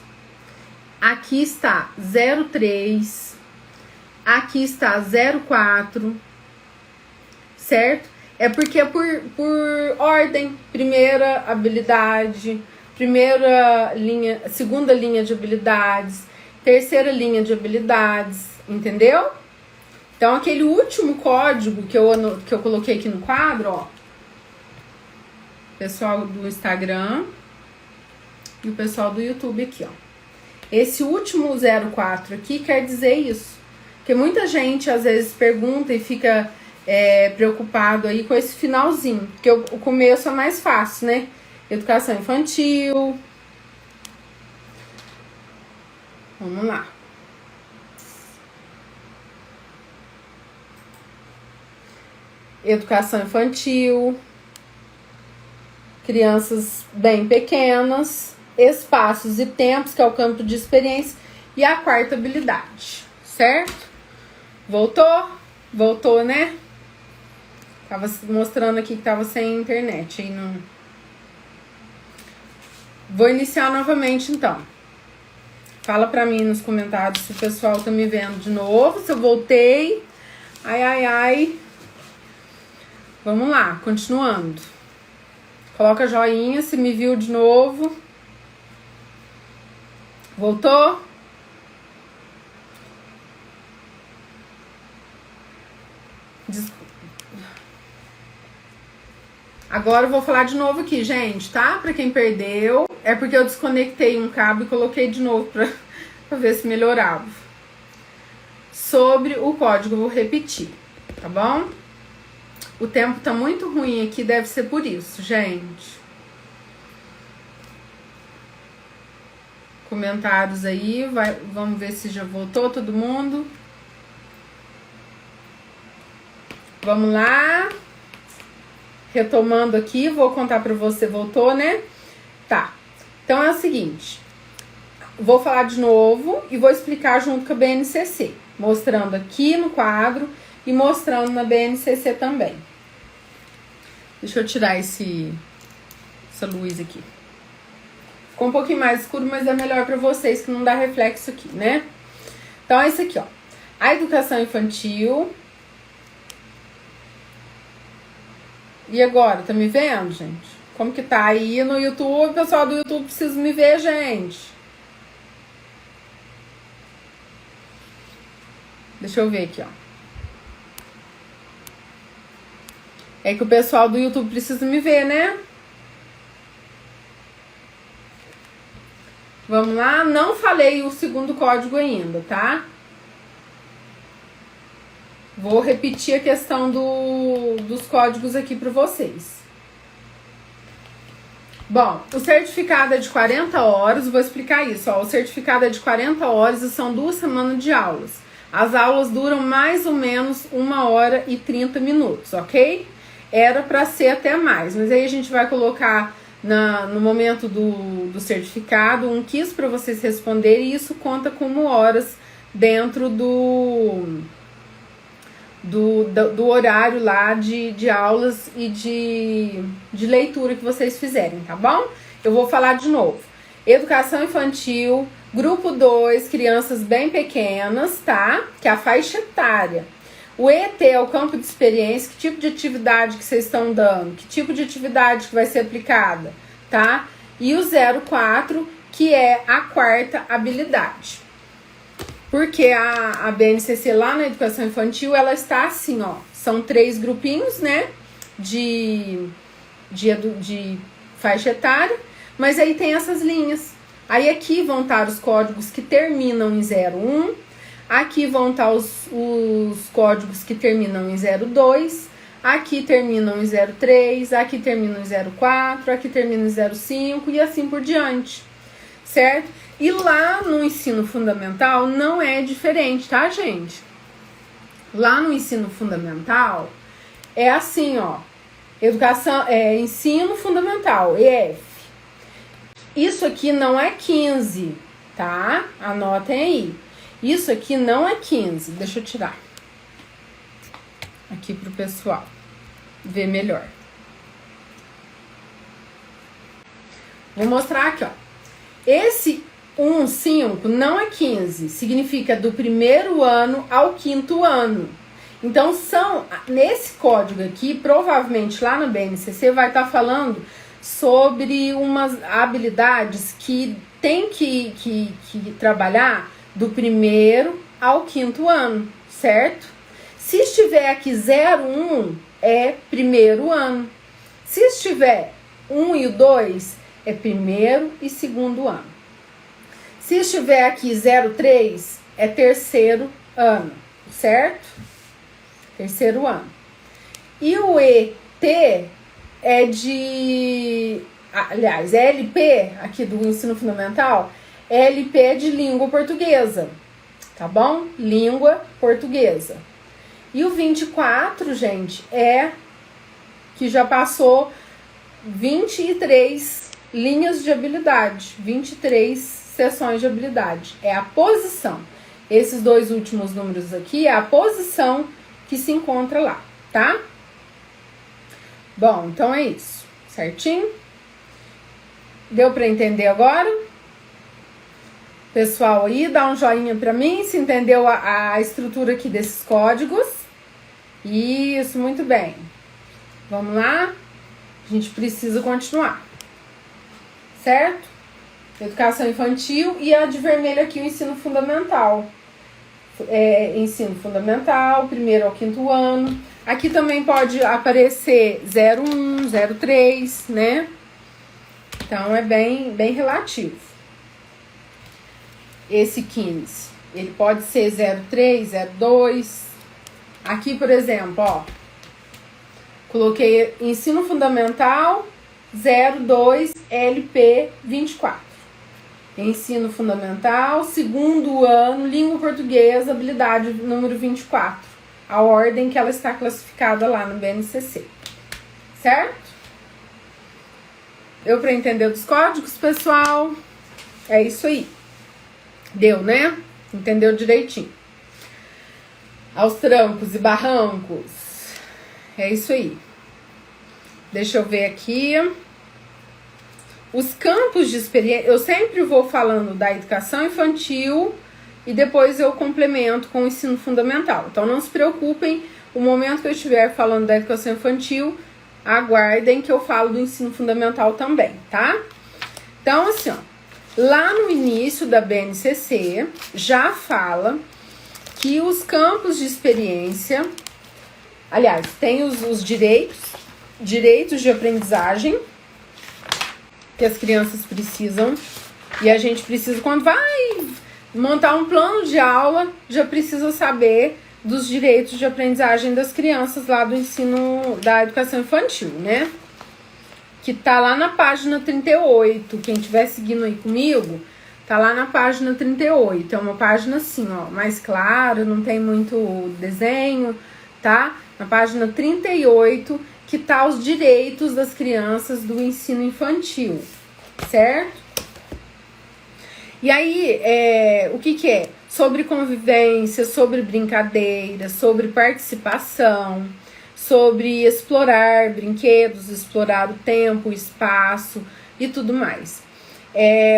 Aqui está 03. Aqui está 04. Certo? É porque é por ordem. Primeira habilidade, primeira linha, segunda linha de habilidades, terceira linha de habilidades, entendeu? Então, aquele último código que eu coloquei aqui no quadro, ó. Pessoal do Instagram e o pessoal do YouTube aqui, ó. Esse último 04 aqui quer dizer isso. Porque muita gente às vezes pergunta e fica preocupado aí com esse finalzinho, porque o começo é mais fácil, né? Educação infantil. Vamos lá. Educação infantil, crianças bem pequenas, espaços e tempos, que é o campo de experiência, e a quarta habilidade, certo? Voltou? Voltou, né? Tava mostrando aqui que tava sem internet, aí não... Vou iniciar novamente, então. Fala pra mim nos comentários se o pessoal tá me vendo de novo, se eu voltei. Ai, ai, ai. Vamos lá, continuando. Coloca joinha se me viu de novo. Voltou? Agora eu vou falar de novo aqui, gente, tá? Pra quem perdeu, é porque eu desconectei um cabo e coloquei de novo pra ver se melhorava. Sobre o código, eu vou repetir, tá bom? O tempo tá muito ruim aqui, deve ser por isso, gente. Comentários aí, vamos ver se já voltou todo mundo. Vamos lá. Retomando aqui, vou contar pra você, voltou, né? Tá. Então é o seguinte, vou falar de novo e vou explicar junto com a BNCC, mostrando aqui no quadro e mostrando na BNCC também. Deixa eu tirar essa luz aqui. Ficou um pouquinho mais escuro, mas é melhor pra vocês, que não dá reflexo aqui, né? Então é isso aqui, ó. A educação infantil. E agora, tá me vendo, gente? Como que tá aí no YouTube? O pessoal do YouTube precisa me ver, gente. Deixa eu ver aqui, ó. É que o pessoal do YouTube precisa me ver, né? Vamos lá. Não falei o segundo código ainda, tá? Vou repetir a questão dos códigos aqui para vocês. Bom, o certificado é de 40 horas, vou explicar isso. Ó, o certificado é de 40 horas e são 2 semanas de aulas. As aulas duram mais ou menos 1h30, ok? Era para ser até mais, mas aí a gente vai colocar no momento do certificado um quiz para vocês responderem, e isso conta como horas dentro do horário lá de aulas e de leitura que vocês fizerem, tá bom? Eu vou falar de novo. Educação infantil, grupo 2, crianças bem pequenas, tá? Que é a faixa etária. O ET é o campo de experiência, que tipo de atividade que vocês estão dando, que tipo de atividade que vai ser aplicada, tá? E o 04, que é a quarta habilidade. Porque a BNCC lá na educação infantil, ela está assim, ó. São 3 grupinhos, né? De faixa etária. Mas aí tem essas linhas. Aí aqui vão estar os códigos que terminam em 01. Aqui vão estar os códigos que terminam em 02. Aqui terminam em 03. Aqui terminam em 04. Aqui terminam em 05. E assim por diante. Certo? E lá no ensino fundamental não é diferente, tá, gente? Lá no ensino fundamental é assim, ó. Ensino fundamental, EF. Isso aqui não é 15, tá? Anotem aí. Isso aqui não é 15. Deixa eu tirar aqui pro pessoal ver melhor. Vou mostrar aqui, ó. Esse 1,5 não é 15, significa do primeiro ano ao 5º ano. Então, nesse código aqui, provavelmente lá no BNCC vai estar falando sobre umas habilidades que tem que trabalhar do primeiro ao 5º ano, certo? Se estiver aqui 01, é primeiro ano. Se estiver 1 e o 2, é primeiro e segundo ano. Se estiver aqui 03, é terceiro ano, certo? Terceiro ano. E o ET é de... Aliás, LP, aqui do ensino fundamental, LP é de língua portuguesa, tá bom? Língua portuguesa. E o 24, gente, é que já passou 23 linhas de habilidade, 23 sessões de habilidade. É a posição. Esses dois últimos números aqui é a posição que se encontra lá, tá? Bom, então é isso, certinho? Deu para entender agora? Pessoal aí, dá um joinha para mim se entendeu a estrutura aqui desses códigos. Isso, muito bem. Vamos lá? A gente precisa continuar. Certo? Educação infantil e a de vermelho aqui, o ensino fundamental. Ensino fundamental, 1º ao 5º ano. Aqui também pode aparecer 01, 03, né? Então é bem relativo. Esse 15, ele pode ser 03, 02. Aqui, por exemplo, ó, coloquei ensino fundamental 02 LP 24. Ensino fundamental, 2º ano, língua portuguesa, habilidade número 24. A ordem que ela está classificada lá no BNCC. Certo? Deu para entender dos códigos, pessoal? É isso aí. Deu, né? Entendeu direitinho. Aos trancos e barrancos. É isso aí. Deixa eu ver aqui. Os campos de experiência, eu sempre vou falando da educação infantil e depois eu complemento com o ensino fundamental. Então não se preocupem, o momento que eu estiver falando da educação infantil, aguardem que eu falo do ensino fundamental também, tá? Então assim, ó, lá no início da BNCC já fala que os campos de experiência, aliás, tem os direitos de aprendizagem que as crianças precisam, e a gente precisa, quando vai montar um plano de aula, já precisa saber dos direitos de aprendizagem das crianças lá do ensino da educação infantil, né? Que tá lá na página 38, quem estiver seguindo aí comigo, tá lá na página 38, é uma página assim, ó, mais clara, não tem muito desenho, tá? Na página 38, que tá os direitos das crianças do ensino infantil, certo? E aí, o que é? Sobre convivência, sobre brincadeira, sobre participação, sobre explorar brinquedos, explorar o tempo, o espaço e tudo mais.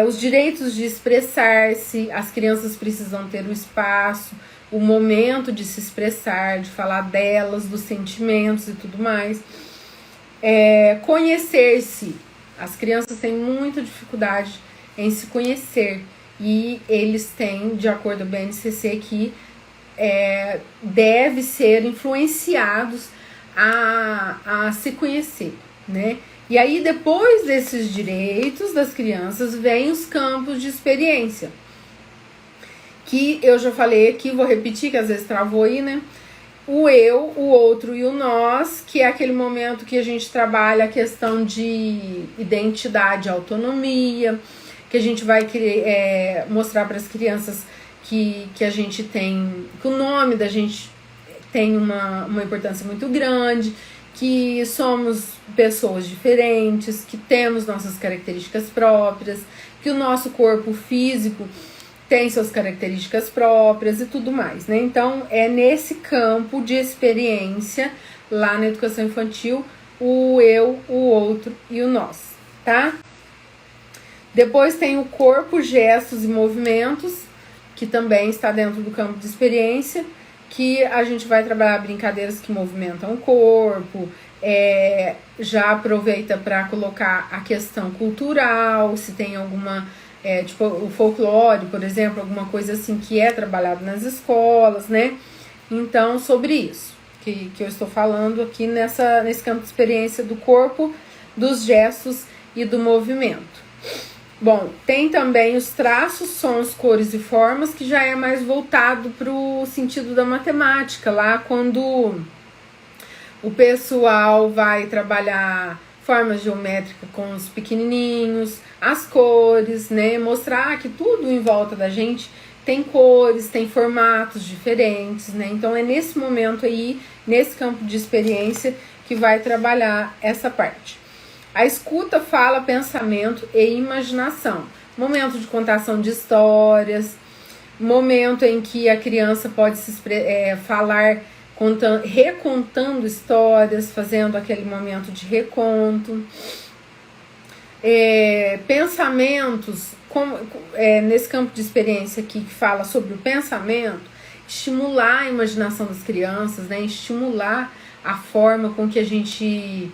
Os direitos de expressar-se, as crianças precisam ter o espaço, o momento de se expressar, de falar delas, dos sentimentos e tudo mais. Conhecer-se. As crianças têm muita dificuldade em se conhecer e eles têm, de acordo com o BNCC, que deve ser influenciados a se conhecer, né? E aí, depois desses direitos das crianças, vem os campos de experiência, que eu já falei aqui, vou repetir, que às vezes travou aí, né? O eu, o outro e o nós, que é aquele momento que a gente trabalha a questão de identidade, autonomia, que a gente vai querer mostrar para as crianças que a gente tem, que o nome da gente tem uma importância muito grande, que somos pessoas diferentes, que temos nossas características próprias, que o nosso corpo físico tem suas características próprias e tudo mais, né? Então, é nesse campo de experiência, lá na educação infantil, o eu, o outro e o nós, tá? Depois tem o corpo, gestos e movimentos, que também está dentro do campo de experiência, que a gente vai trabalhar brincadeiras que movimentam o corpo, já aproveita para colocar a questão cultural, se tem alguma... tipo o folclore, por exemplo, alguma coisa assim que é trabalhado nas escolas, né? Então, sobre isso que eu estou falando aqui nesse campo de experiência do corpo, dos gestos e do movimento. Bom, tem também os traços, sons, cores e formas, que já é mais voltado para o sentido da matemática, lá quando o pessoal vai trabalhar formas geométricas com os pequenininhos, as cores, né? Mostrar que tudo em volta da gente tem cores, tem formatos diferentes, né? Então é nesse momento aí, nesse campo de experiência, que vai trabalhar essa parte. A escuta, fala, pensamento e imaginação. Momento de contação de histórias, momento em que a criança pode falar recontando histórias, fazendo aquele momento de reconto. Pensamentos, nesse campo de experiência aqui que fala sobre o pensamento, estimular a imaginação das crianças, né? Estimular a forma com que a gente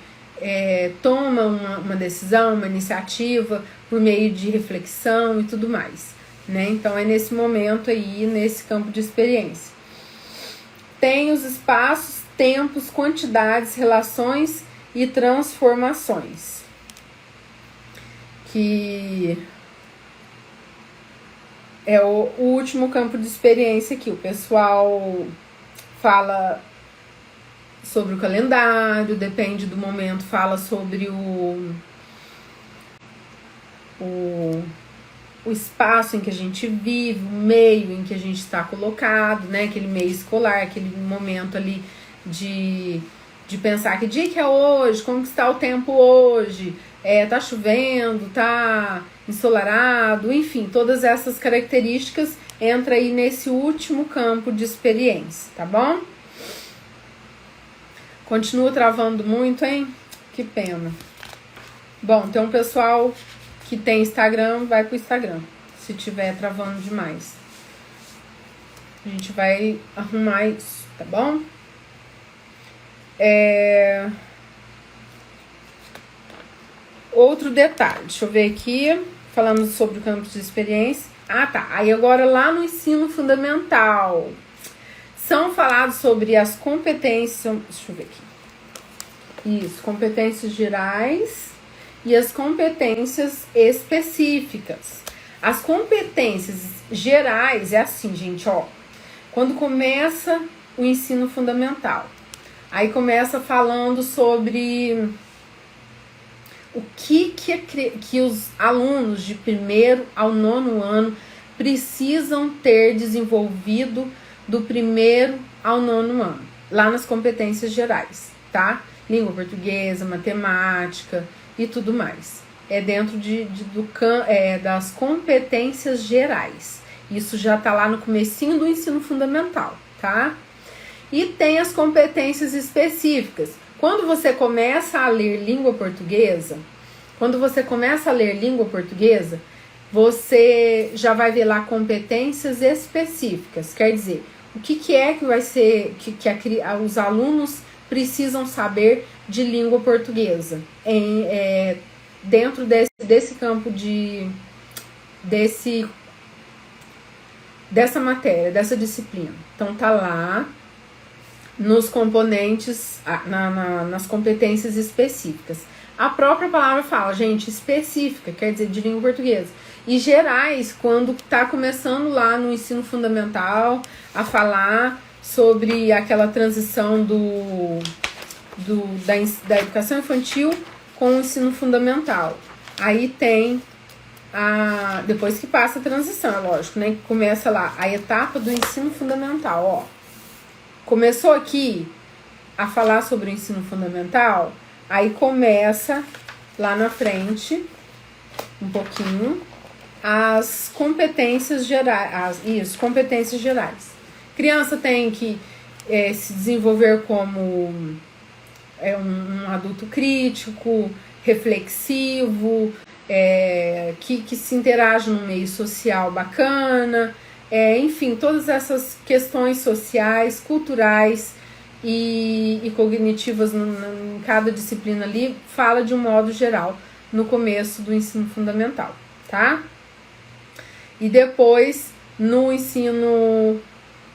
toma uma decisão, uma iniciativa, por meio de reflexão e tudo mais, né? Então é nesse momento aí, nesse campo de experiência. Tem os espaços, tempos, quantidades, relações e transformações, que é o último campo de experiência aqui. O pessoal fala sobre o calendário, depende do momento, fala sobre o espaço em que a gente vive, o meio em que a gente está colocado, né? Aquele meio escolar, aquele momento ali de pensar que dia que é hoje, como que está o tempo hoje, tá chovendo, tá ensolarado, enfim, todas essas características entram aí nesse último campo de experiência, tá bom? Continua travando muito, hein? Que pena. Bom, tem um pessoal que tem Instagram, vai pro Instagram, se tiver travando demais. A gente vai arrumar isso, tá bom? Outro detalhe, deixa eu ver aqui, falamos sobre o campo de experiência. Ah, tá. Aí agora lá no ensino fundamental, são falados sobre as competências, deixa eu ver aqui. Isso, competências gerais e as competências específicas. As competências gerais é assim, gente, ó. Quando começa o ensino fundamental, aí começa falando sobre o que os alunos de 1º ao 9º ano precisam ter desenvolvido do 1º ao 9º ano, lá nas competências gerais, tá? Língua portuguesa, matemática e tudo mais. É dentro das competências gerais. Isso já tá lá no comecinho do ensino fundamental, tá? E tem as competências específicas. Quando você começa a ler língua portuguesa, você já vai ver lá competências específicas. Quer dizer, o que é que vai ser que os alunos precisam saber de língua portuguesa dentro desse campo dessa matéria, dessa disciplina. Então tá lá nos componentes, nas competências específicas. A própria palavra fala, gente, específica, quer dizer, de língua portuguesa. E gerais, quando tá começando lá no ensino fundamental a falar sobre aquela transição da educação infantil com o ensino fundamental. Aí tem depois que passa a transição, é lógico, né? Que começa lá a etapa do ensino fundamental, ó. Começou aqui a falar sobre o ensino fundamental, aí começa lá na frente, um pouquinho, as competências gerais. Competências gerais. Criança tem que se desenvolver como um adulto crítico, reflexivo, que se interage no meio social bacana, enfim, todas essas questões sociais, culturais e cognitivas em cada disciplina ali, fala de um modo geral no começo do ensino fundamental, tá? E depois, no ensino,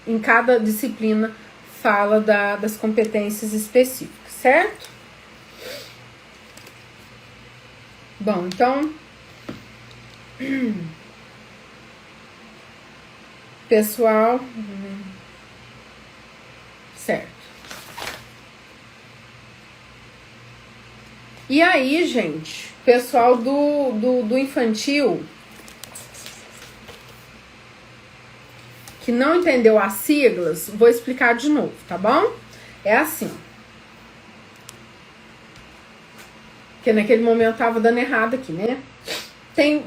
em cada disciplina, fala das competências específicas, certo? Bom, então, Pessoal, certo. E aí, gente, pessoal do infantil que não entendeu as siglas, vou explicar de novo, tá bom? É assim. Porque naquele momento tava dando errado aqui, né? Tem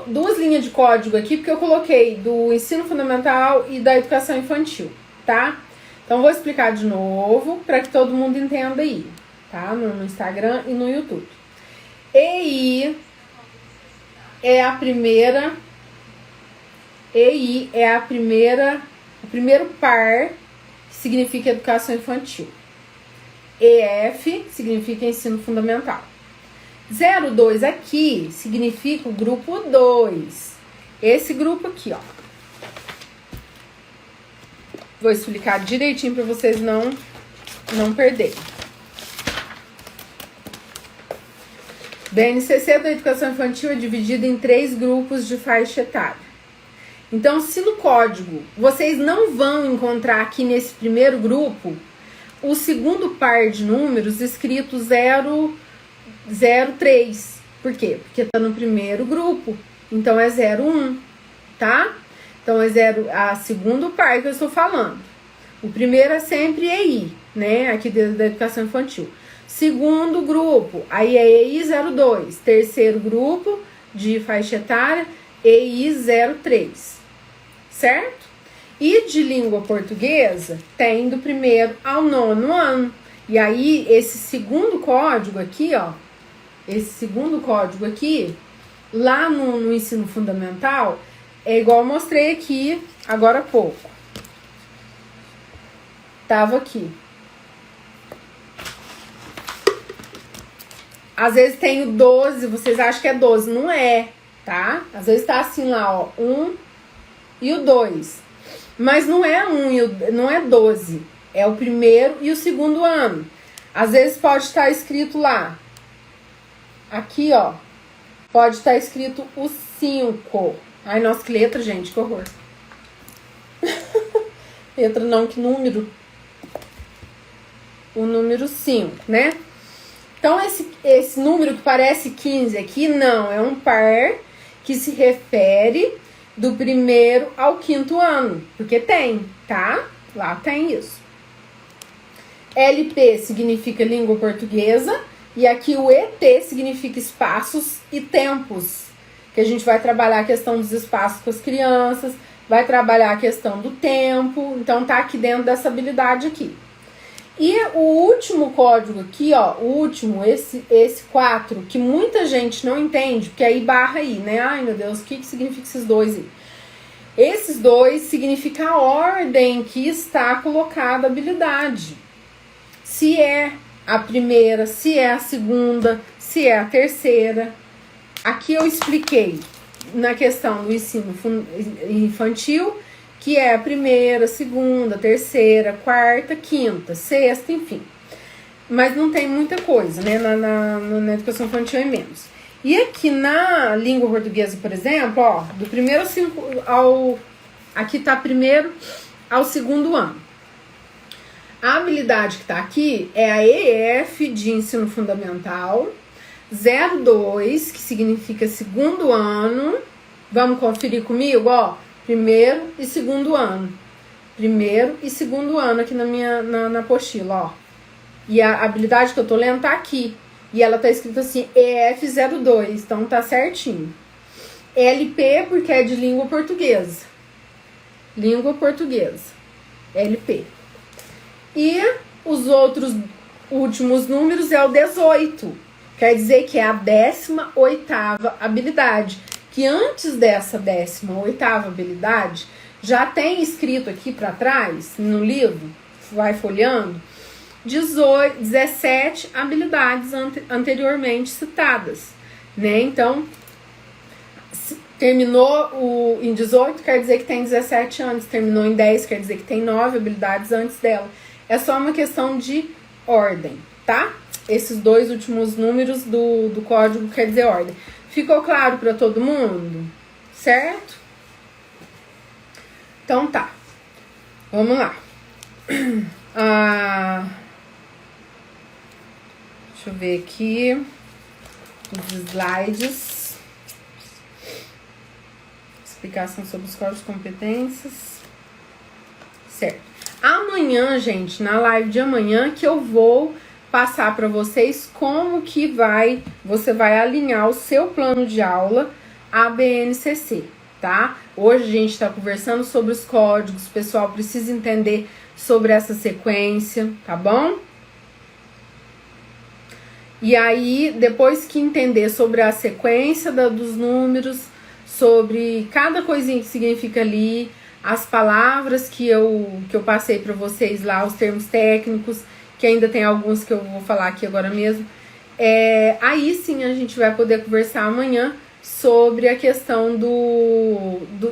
duas linhas de código aqui, porque eu coloquei do ensino fundamental e da educação infantil, tá? Então, vou explicar de novo para que todo mundo entenda aí, tá? No Instagram e no YouTube. EI é a primeira... EI é o primeiro par, que significa educação infantil. EF significa ensino fundamental. 02 aqui significa o grupo 2. Esse grupo aqui, ó. Vou explicar direitinho para vocês não perderem. BNCC da educação infantil é dividido em 3 grupos de faixa etária. Então, se no código vocês não vão encontrar aqui nesse primeiro grupo o segundo par de números escrito 03. Por quê? Porque tá no primeiro grupo. Então, é 01, tá? Então, é a segundo par que eu estou falando. O primeiro é sempre EI, né? Aqui da educação infantil. Segundo grupo, aí é EI 02. Terceiro grupo de faixa etária, EI 03. Certo? E de língua portuguesa, tem do primeiro ao 9º ano. E aí, esse segundo código aqui, ó. Esse segundo código aqui, lá no ensino fundamental, é igual eu mostrei aqui agora há pouco. Tava aqui. Às vezes tem o 12, vocês acham que é 12. Não é, tá? Às vezes tá assim lá, ó. 1 e o 2. Mas não é 1 e não é 12. É o primeiro e o segundo ano. Às vezes pode estar escrito lá. Aqui, ó. Pode estar escrito o 5. Ai, nossa, que letra, gente. Que horror. Letra não, que número. O número 5, né? Então, esse número que parece 15 aqui, não. É um par que se refere do primeiro ao 5º ano. Porque tem, tá? Lá tem isso. LP significa língua portuguesa. E aqui o ET significa espaços e tempos. Que a gente vai trabalhar a questão dos espaços com as crianças. Vai trabalhar a questão do tempo. Então, tá aqui dentro dessa habilidade aqui. E o último código aqui, ó, o último, esse 4, que muita gente não entende, porque aí barra aí, né? Ai, meu Deus, o que significa esses dois aí? Esses dois significam a ordem que está colocada a habilidade. Se é a primeira, se é a segunda, se é a terceira. Aqui eu expliquei na questão do ensino infantil, que é a primeira, segunda, terceira, quarta, quinta, sexta, enfim. Mas não tem muita coisa, né? Na educação infantil é menos. E aqui na língua portuguesa, por exemplo, ó, do primeiro ao... Aqui tá primeiro ao segundo ano. A habilidade que tá aqui é a EF de ensino fundamental, 02, que significa segundo ano. Vamos conferir comigo, ó. Primeiro e segundo ano. Primeiro e segundo ano aqui na apostila, ó. E a habilidade que eu tô lendo tá aqui. E ela tá escrita assim, EF02. Então tá certinho. LP, porque é de língua portuguesa. Língua portuguesa. LP. E os outros últimos números é o 18. Quer dizer que é a 18ª habilidade. Que antes dessa 18ª habilidade, já tem escrito aqui para trás, no livro, vai folheando, 17 habilidades anteriormente citadas, né? Então, terminou em 18, quer dizer que tem 17 anos, terminou em 10, quer dizer que tem 9 habilidades antes dela. É só uma questão de ordem, tá? Esses dois últimos números do código quer dizer ordem. Ficou claro para todo mundo? certo? Então tá, vamos lá. Deixa eu ver aqui os slides. Explicação sobre os códigos de competências. Certo. Amanhã, gente, na live de amanhã, que eu vou passar para vocês como que você vai alinhar o seu plano de aula à BNCC, tá? Hoje a gente está conversando sobre os códigos, o pessoal precisa entender sobre essa sequência, tá bom? E aí, depois que entender sobre a sequência dos números, sobre cada coisinha que significa ali, as palavras que eu passei para vocês lá, os termos técnicos, que ainda tem alguns que eu vou falar aqui agora mesmo, aí sim a gente vai poder conversar amanhã sobre a questão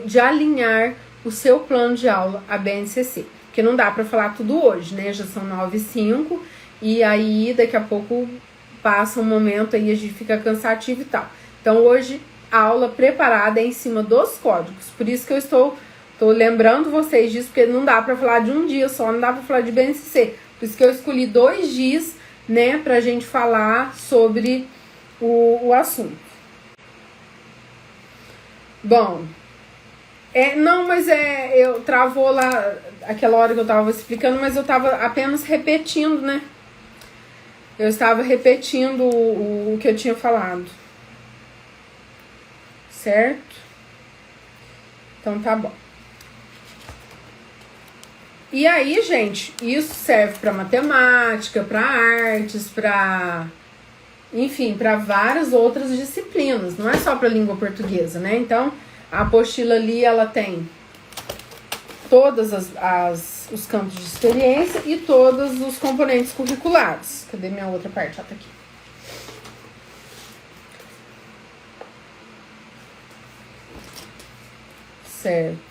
de alinhar o seu plano de aula à BNCC. Porque não dá para falar tudo hoje, né? Já são 9h05 e aí daqui a pouco passa um momento aí a gente fica cansativo e tal. Então hoje a aula preparada é em cima dos códigos. Por isso que eu estou lembrando vocês disso, porque não dá para falar de um dia só, não dá para falar de BNCC. Por isso que eu escolhi 2 dias, né, pra gente falar sobre o assunto. Bom, eu travou lá aquela hora que eu tava explicando, mas eu tava apenas repetindo, né? Eu estava repetindo o que eu tinha falado. Certo? Então tá bom. E aí, gente, isso serve para matemática, para artes, enfim, para várias outras disciplinas. Não é só para língua portuguesa, né? Então, a apostila ali, ela tem todos os campos de experiência e todos os componentes curriculares. Cadê minha outra parte? Tá aqui. Certo.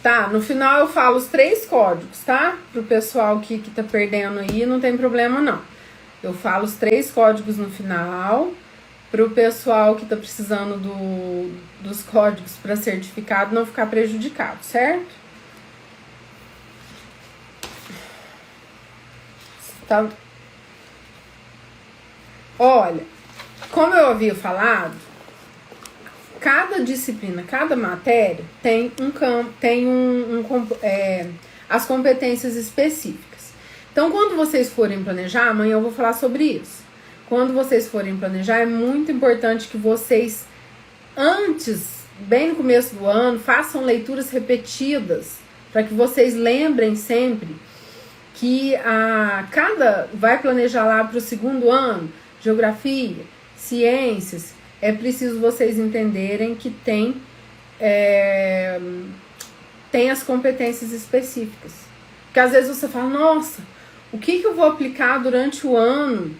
Tá, no final eu falo os 3 códigos, tá? Pro pessoal que tá perdendo aí, não tem problema não. Eu falo os 3 códigos no final. Pro pessoal que tá precisando dos códigos para certificado não ficar prejudicado, certo? Tá. Olha, como eu havia falado, cada disciplina, cada matéria tem um campo, tem as competências específicas. Então, quando vocês forem planejar, amanhã eu vou falar sobre isso. Quando vocês forem planejar, é muito importante que vocês, antes, bem no começo do ano, façam leituras repetidas, para que vocês lembrem sempre que vai planejar lá para o 2º ano, geografia, ciências. É preciso vocês entenderem que tem as competências específicas. Porque às vezes você fala, nossa, o que eu vou aplicar durante o ano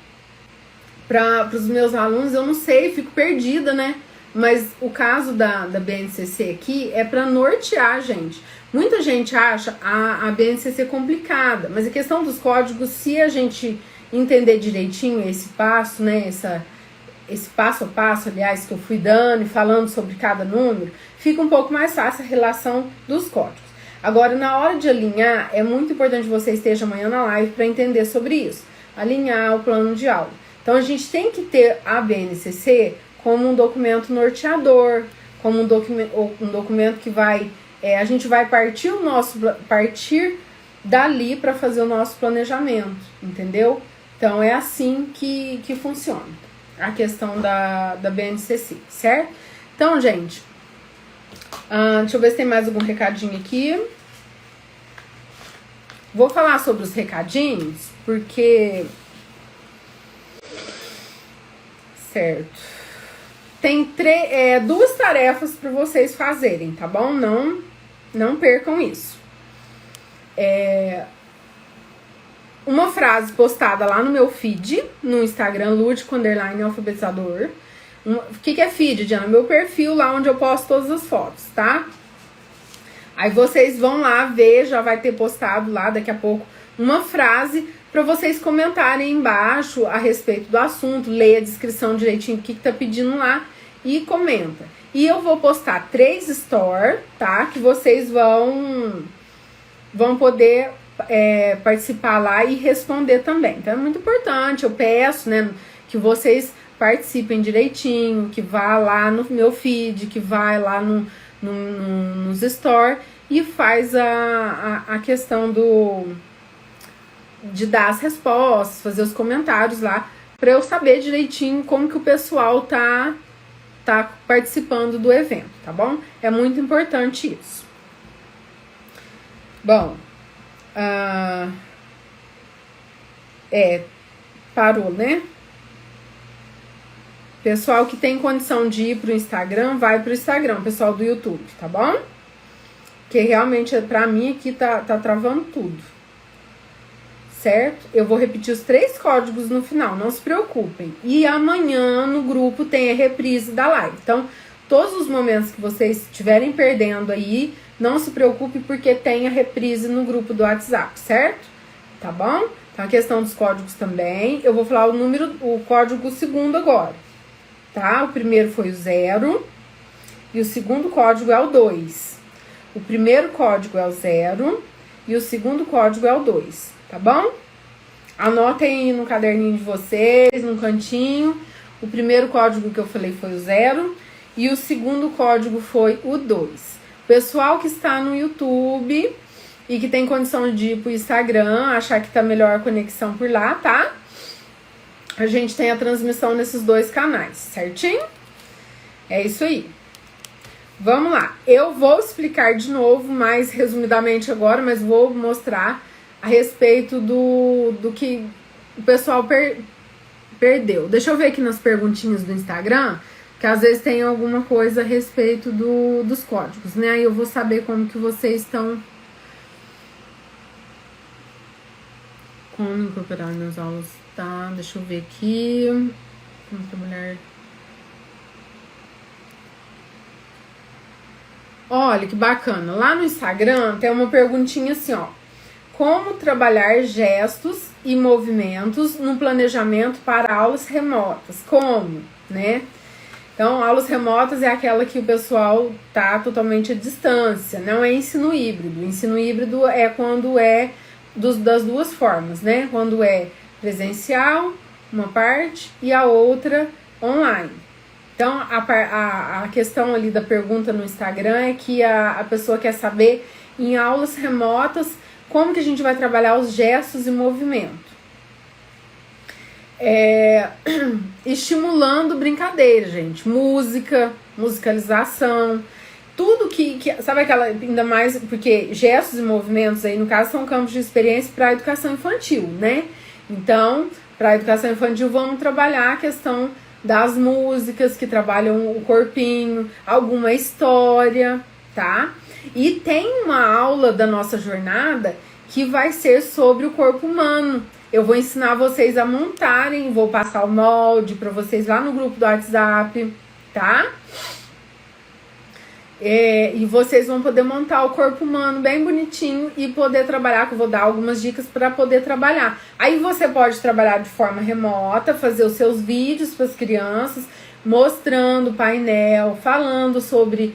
para os meus alunos? Eu não sei, fico perdida, né? Mas o caso da BNCC aqui é para nortear a gente. Muita gente acha a BNCC complicada, mas a questão dos códigos, se a gente entender direitinho esse passo, né, esse passo a passo, aliás, que eu fui dando e falando sobre cada número, fica um pouco mais fácil a relação dos códigos. Agora, na hora de alinhar, é muito importante que você esteja amanhã na live para entender sobre isso. Alinhar o plano de aula. Então, a gente tem que ter a BNCC como um documento norteador, como um documento que a gente vai partir dali para fazer o nosso planejamento, entendeu? Então, é assim que funciona a questão da BNCC, certo? Então, gente, deixa eu ver se tem mais algum recadinho aqui. Vou falar sobre os recadinhos, porque... Certo. Tem 2 tarefas para vocês fazerem, tá bom? Não percam isso. Uma frase postada lá no meu feed, no Instagram, Lúdico_alfabetizador. O que é feed, Diana? Meu perfil lá onde eu posto todas as fotos, tá? Aí vocês vão lá ver, já vai ter postado lá daqui a pouco uma frase para vocês comentarem embaixo a respeito do assunto, leia a descrição direitinho, o que tá pedindo lá e comenta. E eu vou postar 3 stories, tá? Que vocês vão poder participar lá e responder também. Então é muito importante, eu peço, né, que vocês participem direitinho, que vá lá no meu feed, que vai lá nos stories e faz a questão de dar as respostas, fazer os comentários lá, para eu saber direitinho como que o pessoal tá participando do evento, tá bom? É muito importante isso. Bom, parou, né? Pessoal que tem condição de ir pro Instagram, vai pro Instagram, pessoal do YouTube, tá bom? Que realmente, pra mim, aqui tá travando tudo. Certo? Eu vou repetir os 3 códigos no final, não se preocupem. E amanhã no grupo tem a reprise da live. Então, todos os momentos que vocês estiverem perdendo aí, não se preocupe porque tem a reprise no grupo do WhatsApp, certo? Tá bom? Então, a questão dos códigos também. Eu vou falar o código segundo agora. Tá? O primeiro foi o 0 e o segundo código é o 2. O primeiro código é o 0 e o segundo código é o 2, tá bom? Anotem aí no caderninho de vocês, no cantinho. O primeiro código que eu falei foi o 0 e o segundo código foi o 2. Pessoal que está no YouTube e que tem condição de ir pro Instagram, achar que tá melhor a conexão por lá, tá? A gente tem a transmissão nesses 2 canais, certinho? É isso aí. Vamos lá. Eu vou explicar de novo, mais resumidamente agora, mas vou mostrar a respeito do que o pessoal perdeu. Deixa eu ver aqui nas perguntinhas do Instagram, que às vezes tem alguma coisa a respeito dos códigos, né? Aí eu vou saber como que vocês estão... Como incorporar nas aulas... Tá, deixa eu ver aqui. Como trabalhar. Olha que bacana. Lá no Instagram tem uma perguntinha assim, ó. Como trabalhar gestos e movimentos no planejamento para aulas remotas? Como, né? Então, aulas remotas é aquela que o pessoal tá totalmente à distância. Não é ensino híbrido. Ensino híbrido é quando é das 2 formas, né? Quando é presencial, uma parte, e a outra online. Então, a questão ali da pergunta no Instagram é que a pessoa quer saber, em aulas remotas, como que a gente vai trabalhar os gestos e movimento. Estimulando brincadeira, gente. Música, musicalização, tudo que sabe aquela, ainda mais, porque gestos e movimentos aí, no caso, são campos de experiência para a educação infantil, né? Então, para a educação infantil, vamos trabalhar a questão das músicas que trabalham o corpinho, alguma história, tá? E tem uma aula da nossa jornada que vai ser sobre o corpo humano. Eu vou ensinar vocês a montarem, vou passar o molde para vocês lá no grupo do WhatsApp, tá? E vocês vão poder montar o corpo humano bem bonitinho e poder trabalhar, que eu vou dar algumas dicas para poder trabalhar. Aí você pode trabalhar de forma remota, fazer os seus vídeos para as crianças, mostrando o painel, falando sobre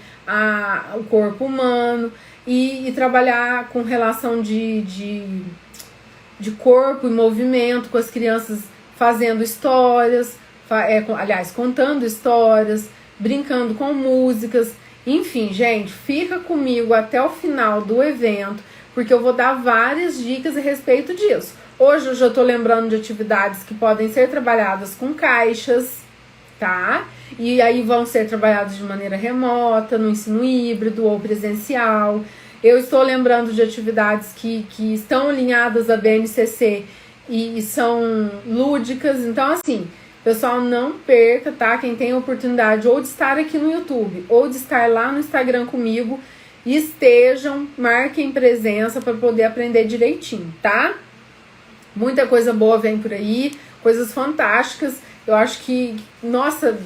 o corpo humano e trabalhar com relação de corpo e movimento com as crianças, fazendo histórias, contando histórias, brincando com músicas. Enfim, gente, fica comigo até o final do evento, porque eu vou dar várias dicas a respeito disso. Hoje eu já tô lembrando de atividades que podem ser trabalhadas com caixas, tá? E aí vão ser trabalhadas de maneira remota, no ensino híbrido ou presencial. Eu estou lembrando de atividades que estão alinhadas à BNCC e são lúdicas. Então, assim, pessoal, não perca, tá? Quem tem a oportunidade ou de estar aqui no YouTube ou de estar lá no Instagram comigo, estejam, marquem presença para poder aprender direitinho, tá? Muita coisa boa vem por aí, coisas fantásticas. Eu acho que, nossa,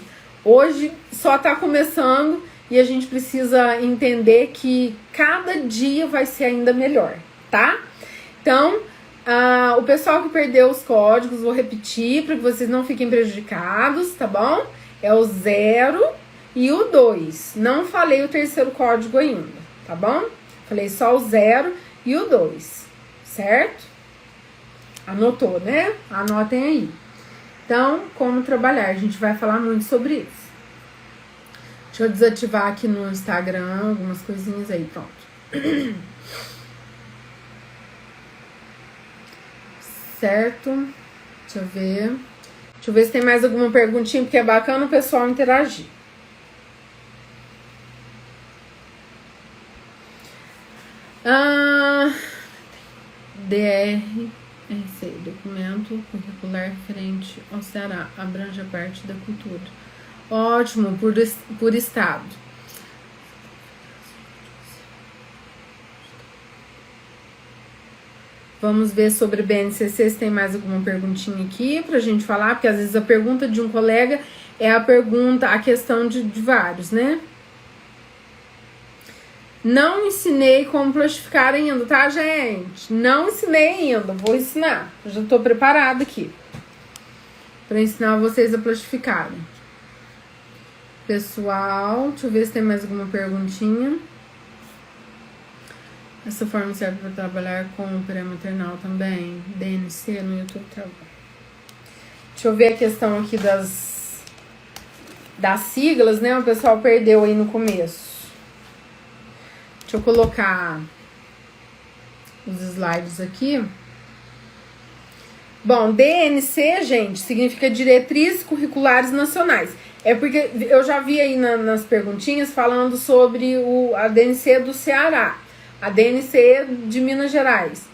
hoje só tá começando e a gente precisa entender que cada dia vai ser ainda melhor, tá? Então, O pessoal que perdeu os códigos, vou repetir para que vocês não fiquem prejudicados, tá bom? É o 0 e o 2. Não falei o terceiro código ainda, tá bom? Falei só o 0 e o 2, certo? Anotou, né? Anotem aí. Então, como trabalhar? A gente vai falar muito sobre isso. Deixa eu desativar aqui no Instagram algumas coisinhas aí, pronto. Certo? Deixa eu ver. Deixa eu ver se tem mais alguma perguntinha, porque é bacana o pessoal interagir. DRC, documento curricular referente ao Ceará, abrange a parte da cultura. Ótimo, por estado. Vamos ver sobre BNCC se tem mais alguma perguntinha aqui pra gente falar, porque às vezes a pergunta de um colega é a questão de vários, né? Não ensinei como plastificar ainda, tá, gente? Não ensinei ainda, vou ensinar. Eu já tô preparada aqui pra ensinar vocês a plastificarem. Pessoal, deixa eu ver se tem mais alguma perguntinha. Essa forma serve para trabalhar com o pré-maternal também. DNC no YouTube trabalho. Deixa eu ver a questão aqui das siglas, né? O pessoal perdeu aí no começo. Deixa eu colocar os slides aqui. Bom, DNC, gente, significa Diretrizes Curriculares Nacionais. É porque eu já vi aí nas perguntinhas falando sobre a DNC do Ceará, a DNC de Minas Gerais.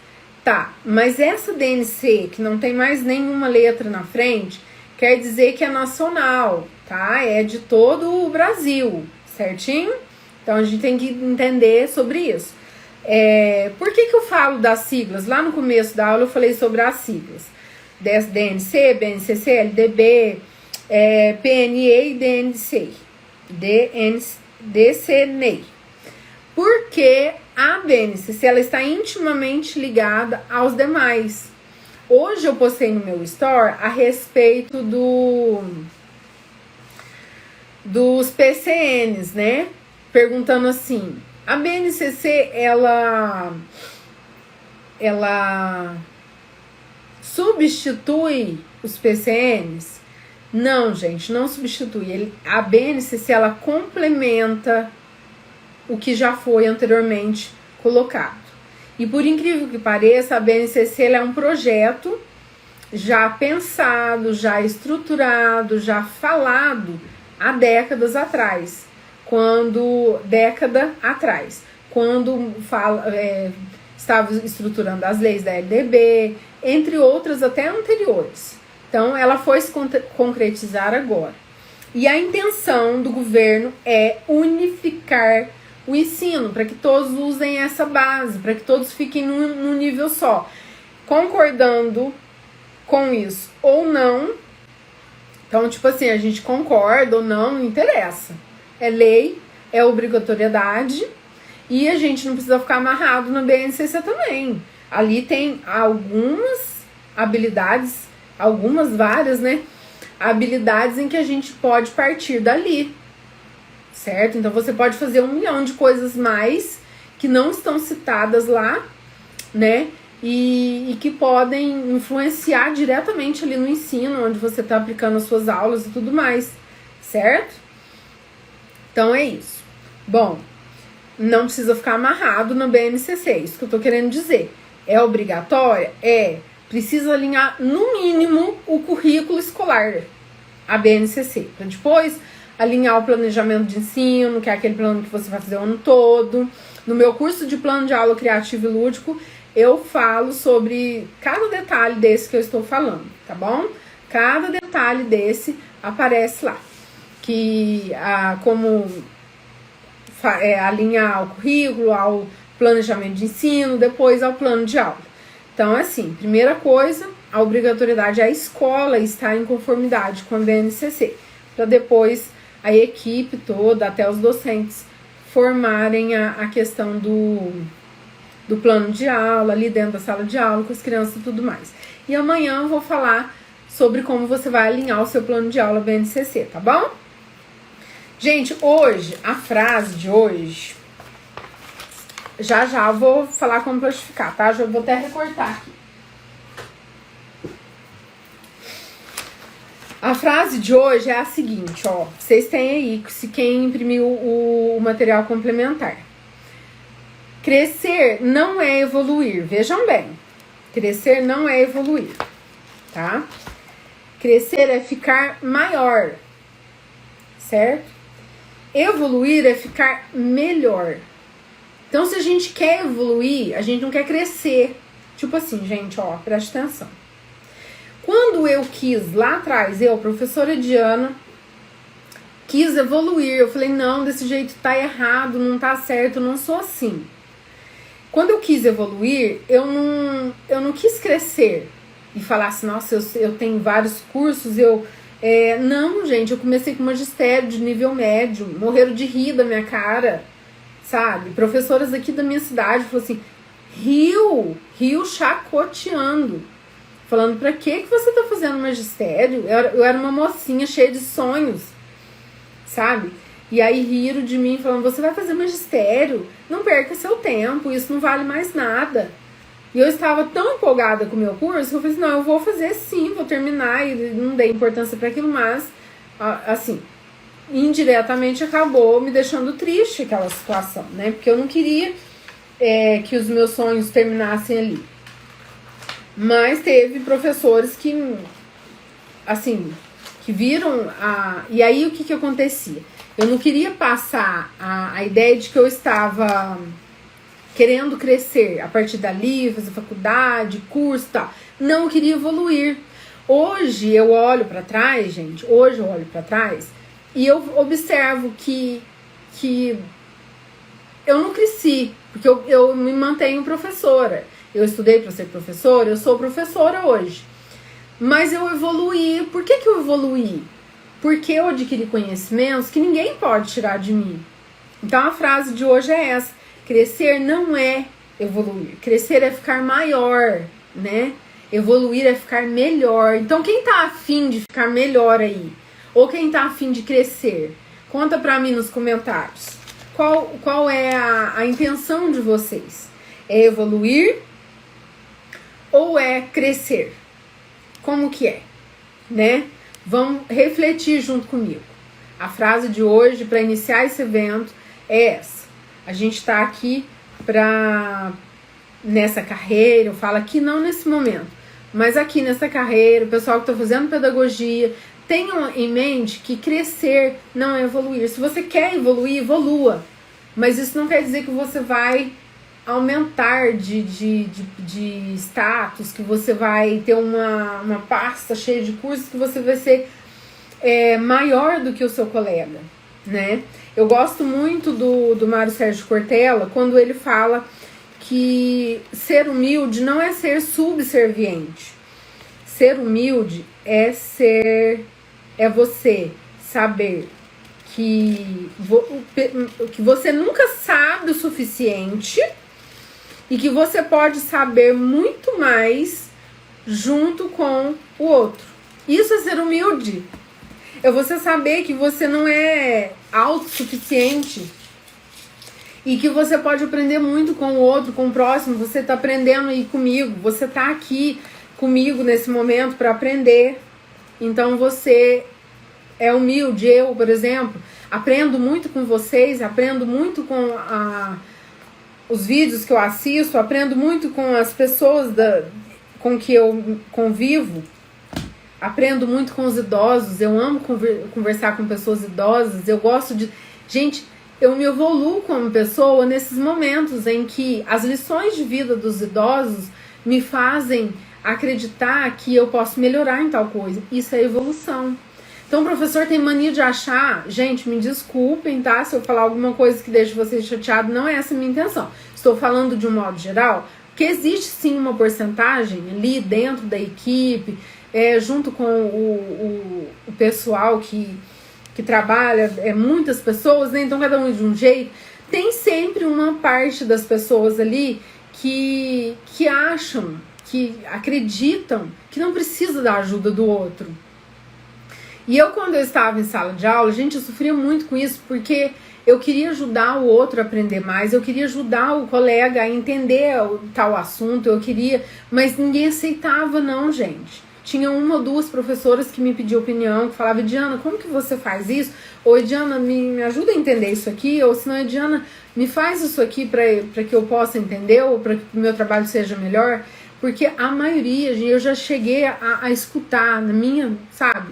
Tá, mas essa DNC, que não tem mais nenhuma letra na frente, quer dizer que é nacional, tá? É de todo o Brasil, certinho? Então, a gente tem que entender sobre isso. Por que eu falo das siglas? Lá no começo da aula eu falei sobre as siglas. DNC, BNCC, LDB, PNE e DCNEI. Porque a BNCC ela está intimamente ligada aos demais. Hoje eu postei no meu store a respeito dos PCNs, né? Perguntando assim, a BNCC, ela substitui os PCNs? Não, gente, não substitui. A BNCC, ela complementa o que já foi anteriormente colocado. E por incrível que pareça, a BNCC ela é um projeto já pensado, já estruturado, já falado há décadas atrás. Quando estava estruturando as leis da LDB, entre outras até anteriores. Então, ela foi se concretizar agora. E a intenção do governo é unificar o ensino, para que todos usem essa base, para que todos fiquem num nível só. Concordando com isso ou não, então, tipo assim, a gente concorda ou não, não interessa. É lei, é obrigatoriedade, e a gente não precisa ficar amarrado no BNCC também. Ali tem algumas habilidades, várias, né? Habilidades em que a gente pode partir dali, certo? Então você pode fazer 1 milhão de coisas mais que não estão citadas lá, né? E que podem influenciar diretamente ali no ensino, onde você está aplicando as suas aulas e tudo mais, certo? Então é isso. Bom, não precisa ficar amarrado no BNCC, isso que eu tô querendo dizer. É obrigatória? Precisa alinhar no mínimo o currículo escolar, a BNCC, para depois alinhar o planejamento de ensino, que é aquele plano que você vai fazer o ano todo. No meu curso de plano de aula criativo e lúdico, eu falo sobre cada detalhe desse que eu estou falando, tá bom? Cada detalhe desse aparece lá. Que como alinhar o currículo ao planejamento de ensino, depois ao plano de aula. Então, assim, primeira coisa, a obrigatoriedade é a escola estar em conformidade com a BNCC, para depois a equipe toda, até os docentes, formarem a questão do do plano de aula, ali dentro da sala de aula, com as crianças e tudo mais. E amanhã eu vou falar sobre como você vai alinhar o seu plano de aula BNCC, tá bom? Gente, hoje, a frase de hoje, já eu vou falar como plastificar, tá? Já vou até recortar aqui. A frase de hoje é a seguinte, ó. Vocês têm aí, se quem imprimiu o material complementar. Crescer não é evoluir. Vejam bem. Crescer não é evoluir, tá? Crescer é ficar maior, certo? Evoluir é ficar melhor. Então, se a gente quer evoluir, a gente não quer crescer. Tipo assim, gente, ó, preste atenção. Quando eu quis, lá atrás, professora Diana, quis evoluir, eu falei, não, desse jeito tá errado, não tá certo, eu não sou assim. Quando eu quis evoluir, eu não quis crescer e falar assim, nossa, eu tenho vários cursos, não, gente, eu comecei com magistério de nível médio, morreram de rir da minha cara, sabe? Professoras aqui da minha cidade falaram assim, riu chacoteando. Falando, pra que você tá fazendo magistério? Eu era uma mocinha cheia de sonhos, sabe? E aí riram de mim, falando, você vai fazer magistério? Não perca seu tempo, isso não vale mais nada. E eu estava tão empolgada com o meu curso, que eu falei assim, não, eu vou fazer sim, vou terminar. E não dei importância para aquilo, mas, assim, indiretamente acabou me deixando triste aquela situação, né? Porque eu não queria que os meus sonhos terminassem ali. Mas teve professores que, assim, que viram E aí o que acontecia? Eu não queria passar a ideia de que eu estava querendo crescer a partir dali, fazer faculdade, curso e tal. Não, eu queria evoluir. Hoje eu olho para trás, gente, e eu observo que eu não cresci, porque eu me mantenho professora. Eu estudei para ser professora, eu sou professora hoje. Mas eu evoluí. Por que eu evoluí? Porque eu adquiri conhecimentos que ninguém pode tirar de mim. Então a frase de hoje é essa. Crescer não é evoluir. Crescer é ficar maior, né? Evoluir é ficar melhor. Então quem tá afim de ficar melhor aí? Ou quem tá afim de crescer? Conta pra mim nos comentários. Qual é a intenção de vocês? É evoluir? Ou é crescer? Como que é? Né? Vamos refletir junto comigo. A frase de hoje para iniciar esse evento é essa. A gente está aqui nessa carreira, eu falo aqui não nesse momento, mas aqui nessa carreira, o pessoal que está fazendo pedagogia, tenham em mente que crescer não é evoluir. Se você quer evoluir, evolua. Mas isso não quer dizer que você vai aumentar de status, que você vai ter uma pasta cheia de cursos, que você vai ser maior do que o seu colega, né? Eu gosto muito do Mário Sérgio Cortella, quando ele fala que ser humilde não é ser subserviente. Ser humilde é você saber que você nunca sabe o suficiente e que você pode saber muito mais junto com o outro. Isso é ser humilde. É você saber que você não é autossuficiente e que você pode aprender muito com o outro, com o próximo. Você está aprendendo aí comigo, você está aqui comigo nesse momento para aprender. Então você é humilde. Eu, por exemplo, aprendo muito com vocês, aprendo muito com os vídeos que eu assisto, aprendo muito com as pessoas com que eu convivo, aprendo muito com os idosos. Eu amo conversar com pessoas idosas, eu gosto de... Gente, eu me evoluo como pessoa nesses momentos em que as lições de vida dos idosos me fazem acreditar que eu posso melhorar em tal coisa. Isso é evolução. Então o professor tem mania de achar, gente, me desculpem, tá? Se eu falar alguma coisa que deixe vocês chateados, não é essa a minha intenção. Estou falando de um modo geral, que existe sim uma porcentagem ali dentro da equipe, junto com o pessoal que trabalha, muitas pessoas, né? Então cada um de um jeito. Tem sempre uma parte das pessoas ali que acham, que acreditam que não precisa da ajuda do outro. E eu, quando eu estava em sala de aula, gente, eu sofria muito com isso, porque eu queria ajudar o outro a aprender mais, eu queria ajudar o colega a entender o tal assunto, mas ninguém aceitava não, gente. Tinha uma ou duas professoras que me pediam opinião, que falavam, Diana, como que você faz isso? Ou, Diana, me ajuda a entender isso aqui, ou senão, Diana, me faz isso aqui para que eu possa entender, ou para que o meu trabalho seja melhor. Porque a maioria, eu já cheguei a escutar na minha, sabe,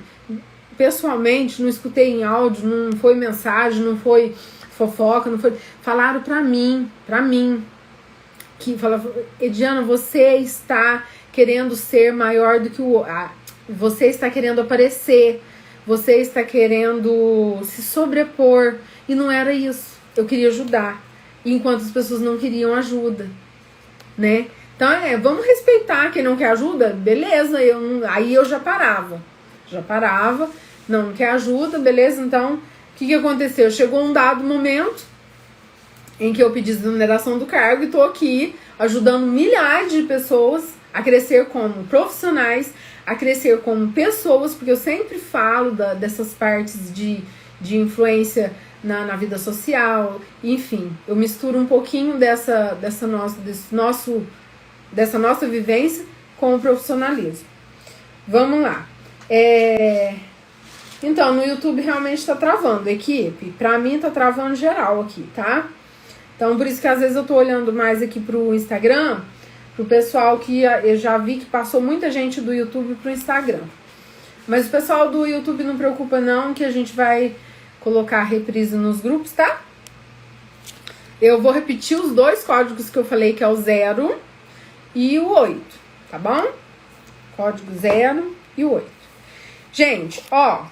pessoalmente, não escutei em áudio, não foi mensagem, não foi fofoca, não foi... Falaram pra mim, que falavam, Ediana, você está querendo ser maior do que o... você está querendo aparecer, você está querendo se sobrepor, e não era isso. Eu queria ajudar, enquanto as pessoas não queriam ajuda, né? Então, vamos respeitar quem não quer ajuda, beleza, aí eu já parava, não quer ajuda, beleza, então, o que aconteceu? Chegou um dado momento em que eu pedi exoneração do cargo e tô aqui ajudando milhares de pessoas a crescer como profissionais, a crescer como pessoas, porque eu sempre falo dessas partes de influência na vida social, enfim, eu misturo um pouquinho dessa nossa vivência com o profissionalismo. Vamos lá. Então, no YouTube realmente tá travando, equipe. Pra mim tá travando geral aqui, tá? Então, por isso que às vezes eu tô olhando mais aqui pro Instagram, pro pessoal que eu já vi que passou muita gente do YouTube pro Instagram. Mas o pessoal do YouTube não preocupa não, que a gente vai colocar a reprise nos grupos, tá? Eu vou repetir os dois códigos que eu falei, que é o 0 e o 8, tá bom? Código 0 e o 8. Gente, ó,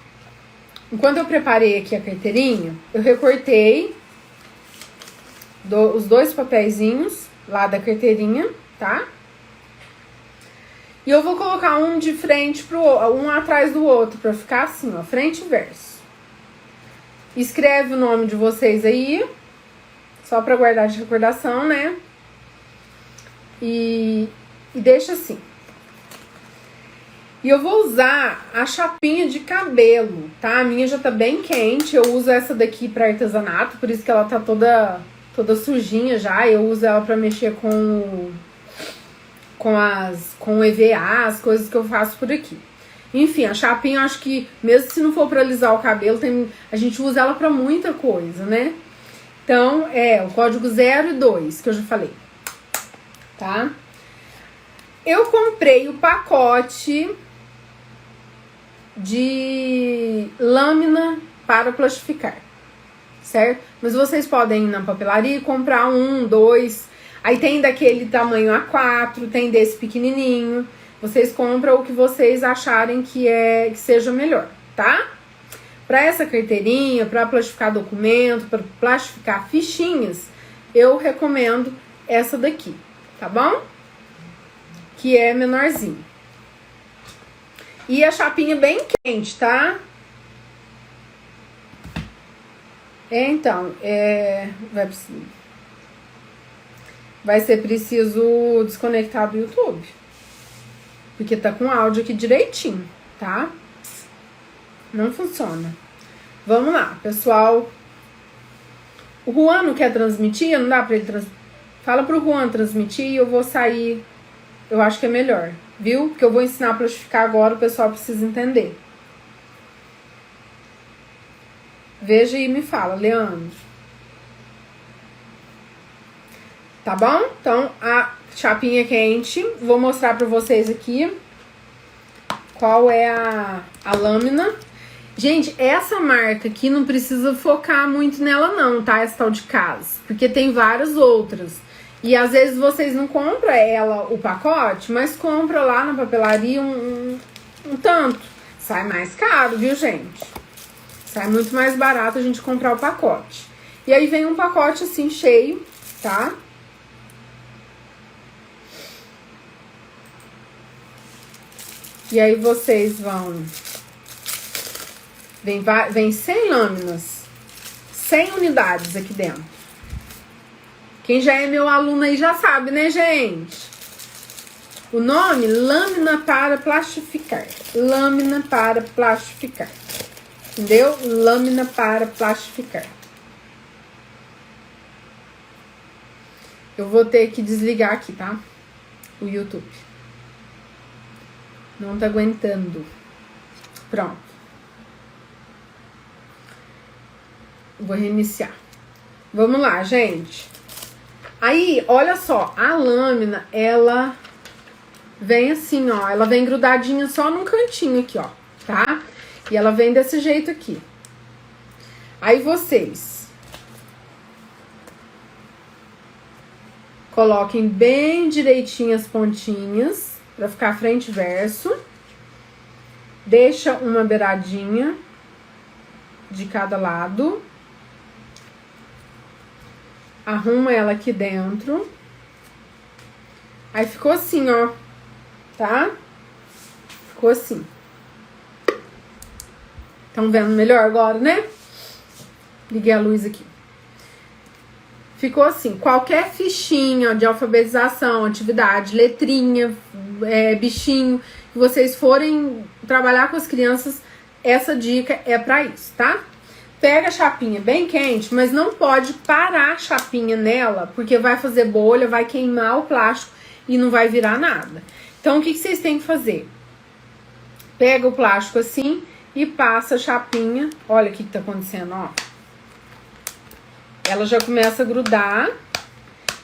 enquanto eu preparei aqui a carteirinha, eu recortei os dois papeizinhos lá da carteirinha, tá? E eu vou colocar um de frente um atrás do outro, pra ficar assim, ó, frente e verso. Escreve o nome de vocês aí, só pra guardar de recordação, né? E deixa assim. E eu vou usar a chapinha de cabelo, tá? A minha já tá bem quente, eu uso essa daqui pra artesanato, por isso que ela tá toda sujinha já. Eu uso ela pra mexer com o EVA, as coisas que eu faço por aqui. Enfim, a chapinha, eu acho que mesmo se não for pra alisar o cabelo, a gente usa ela pra muita coisa, né? Então, o código 0 e 2, que eu já falei, tá? Eu comprei o pacote de lâmina para plastificar, certo? Mas vocês podem ir na papelaria e comprar 1, 2, aí tem daquele tamanho A4, tem desse pequenininho. Vocês compram o que vocês acharem que seja melhor, tá? Para essa carteirinha, para plastificar documento, para plastificar fichinhas, eu recomendo essa daqui, tá bom? Que é menorzinho. E a chapinha bem quente, tá? Então, vai ser preciso desconectar do YouTube. Porque tá com áudio aqui direitinho, tá? Não funciona. Vamos lá, pessoal. O Juan não quer transmitir? Não dá pra ele transmitir? Fala pro Juan transmitir e eu vou sair. Eu acho que é melhor, viu? Porque eu vou ensinar a plastificar agora, o pessoal precisa entender. Veja e me fala, Leandro. Tá bom? Então, a chapinha quente. Vou mostrar pra vocês aqui qual é a lâmina. Gente, essa marca aqui não precisa focar muito nela não, tá? Essa tal de Cas. Porque tem várias outras. E às vezes vocês não compram o pacote, mas compra lá na papelaria um tanto. Sai mais caro, viu, gente? Sai muito mais barato a gente comprar o pacote. E aí vem um pacote assim cheio, tá? E aí vocês vão... Vem 100 lâminas, 100 unidades aqui dentro. Quem já é meu aluno aí já sabe, né, gente? O nome, lâmina para plastificar. Lâmina para plastificar. Entendeu? Lâmina para plastificar. Eu vou ter que desligar aqui, tá? O YouTube. Não tá aguentando. Pronto. Vou reiniciar. Vamos lá, gente. Aí, olha só. A lâmina, ela vem assim, ó. Ela vem grudadinha só num cantinho aqui, ó. Tá? E ela vem desse jeito aqui. Aí vocês coloquem bem direitinho as pontinhas pra ficar frente e verso. Deixa uma beiradinha de cada lado. Arruma ela aqui dentro. Aí ficou assim, ó. Tá? Ficou assim. Estão vendo melhor agora, né? Liguei a luz aqui. Ficou assim. Qualquer fichinha de alfabetização, atividade, letrinha, bichinho, que vocês forem trabalhar com as crianças, essa dica é pra isso, tá? Pega a chapinha bem quente, mas não pode parar a chapinha nela, porque vai fazer bolha, vai queimar o plástico e não vai virar nada. Então, o que vocês têm que fazer? Pega o plástico assim e passa a chapinha. Olha o que tá acontecendo, ó. Ela já começa a grudar.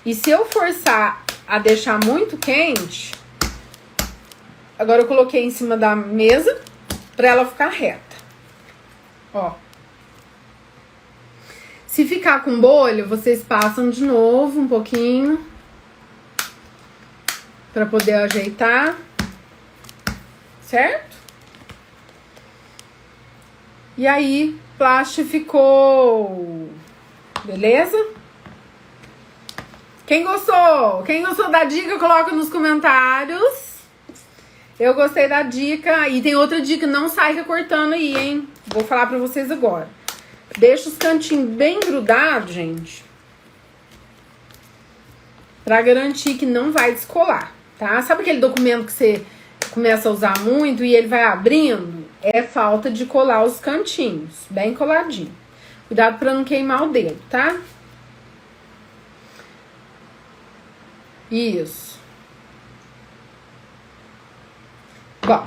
E se eu forçar a deixar muito quente, agora eu coloquei em cima da mesa pra ela ficar reta. Ó. Se ficar com bolha, vocês passam de novo um pouquinho pra poder ajeitar. Certo? E aí, plastificou. Beleza? Quem gostou? Quem gostou da dica, coloca nos comentários. Eu gostei da dica. E tem outra dica, não sai recortando aí, hein? Vou falar pra vocês agora. Deixa os cantinhos bem grudados, gente. Pra garantir que não vai descolar, tá? Sabe aquele documento que você começa a usar muito e ele vai abrindo? É falta de colar os cantinhos, bem coladinho. Cuidado pra não queimar o dedo, tá? Isso. Bom.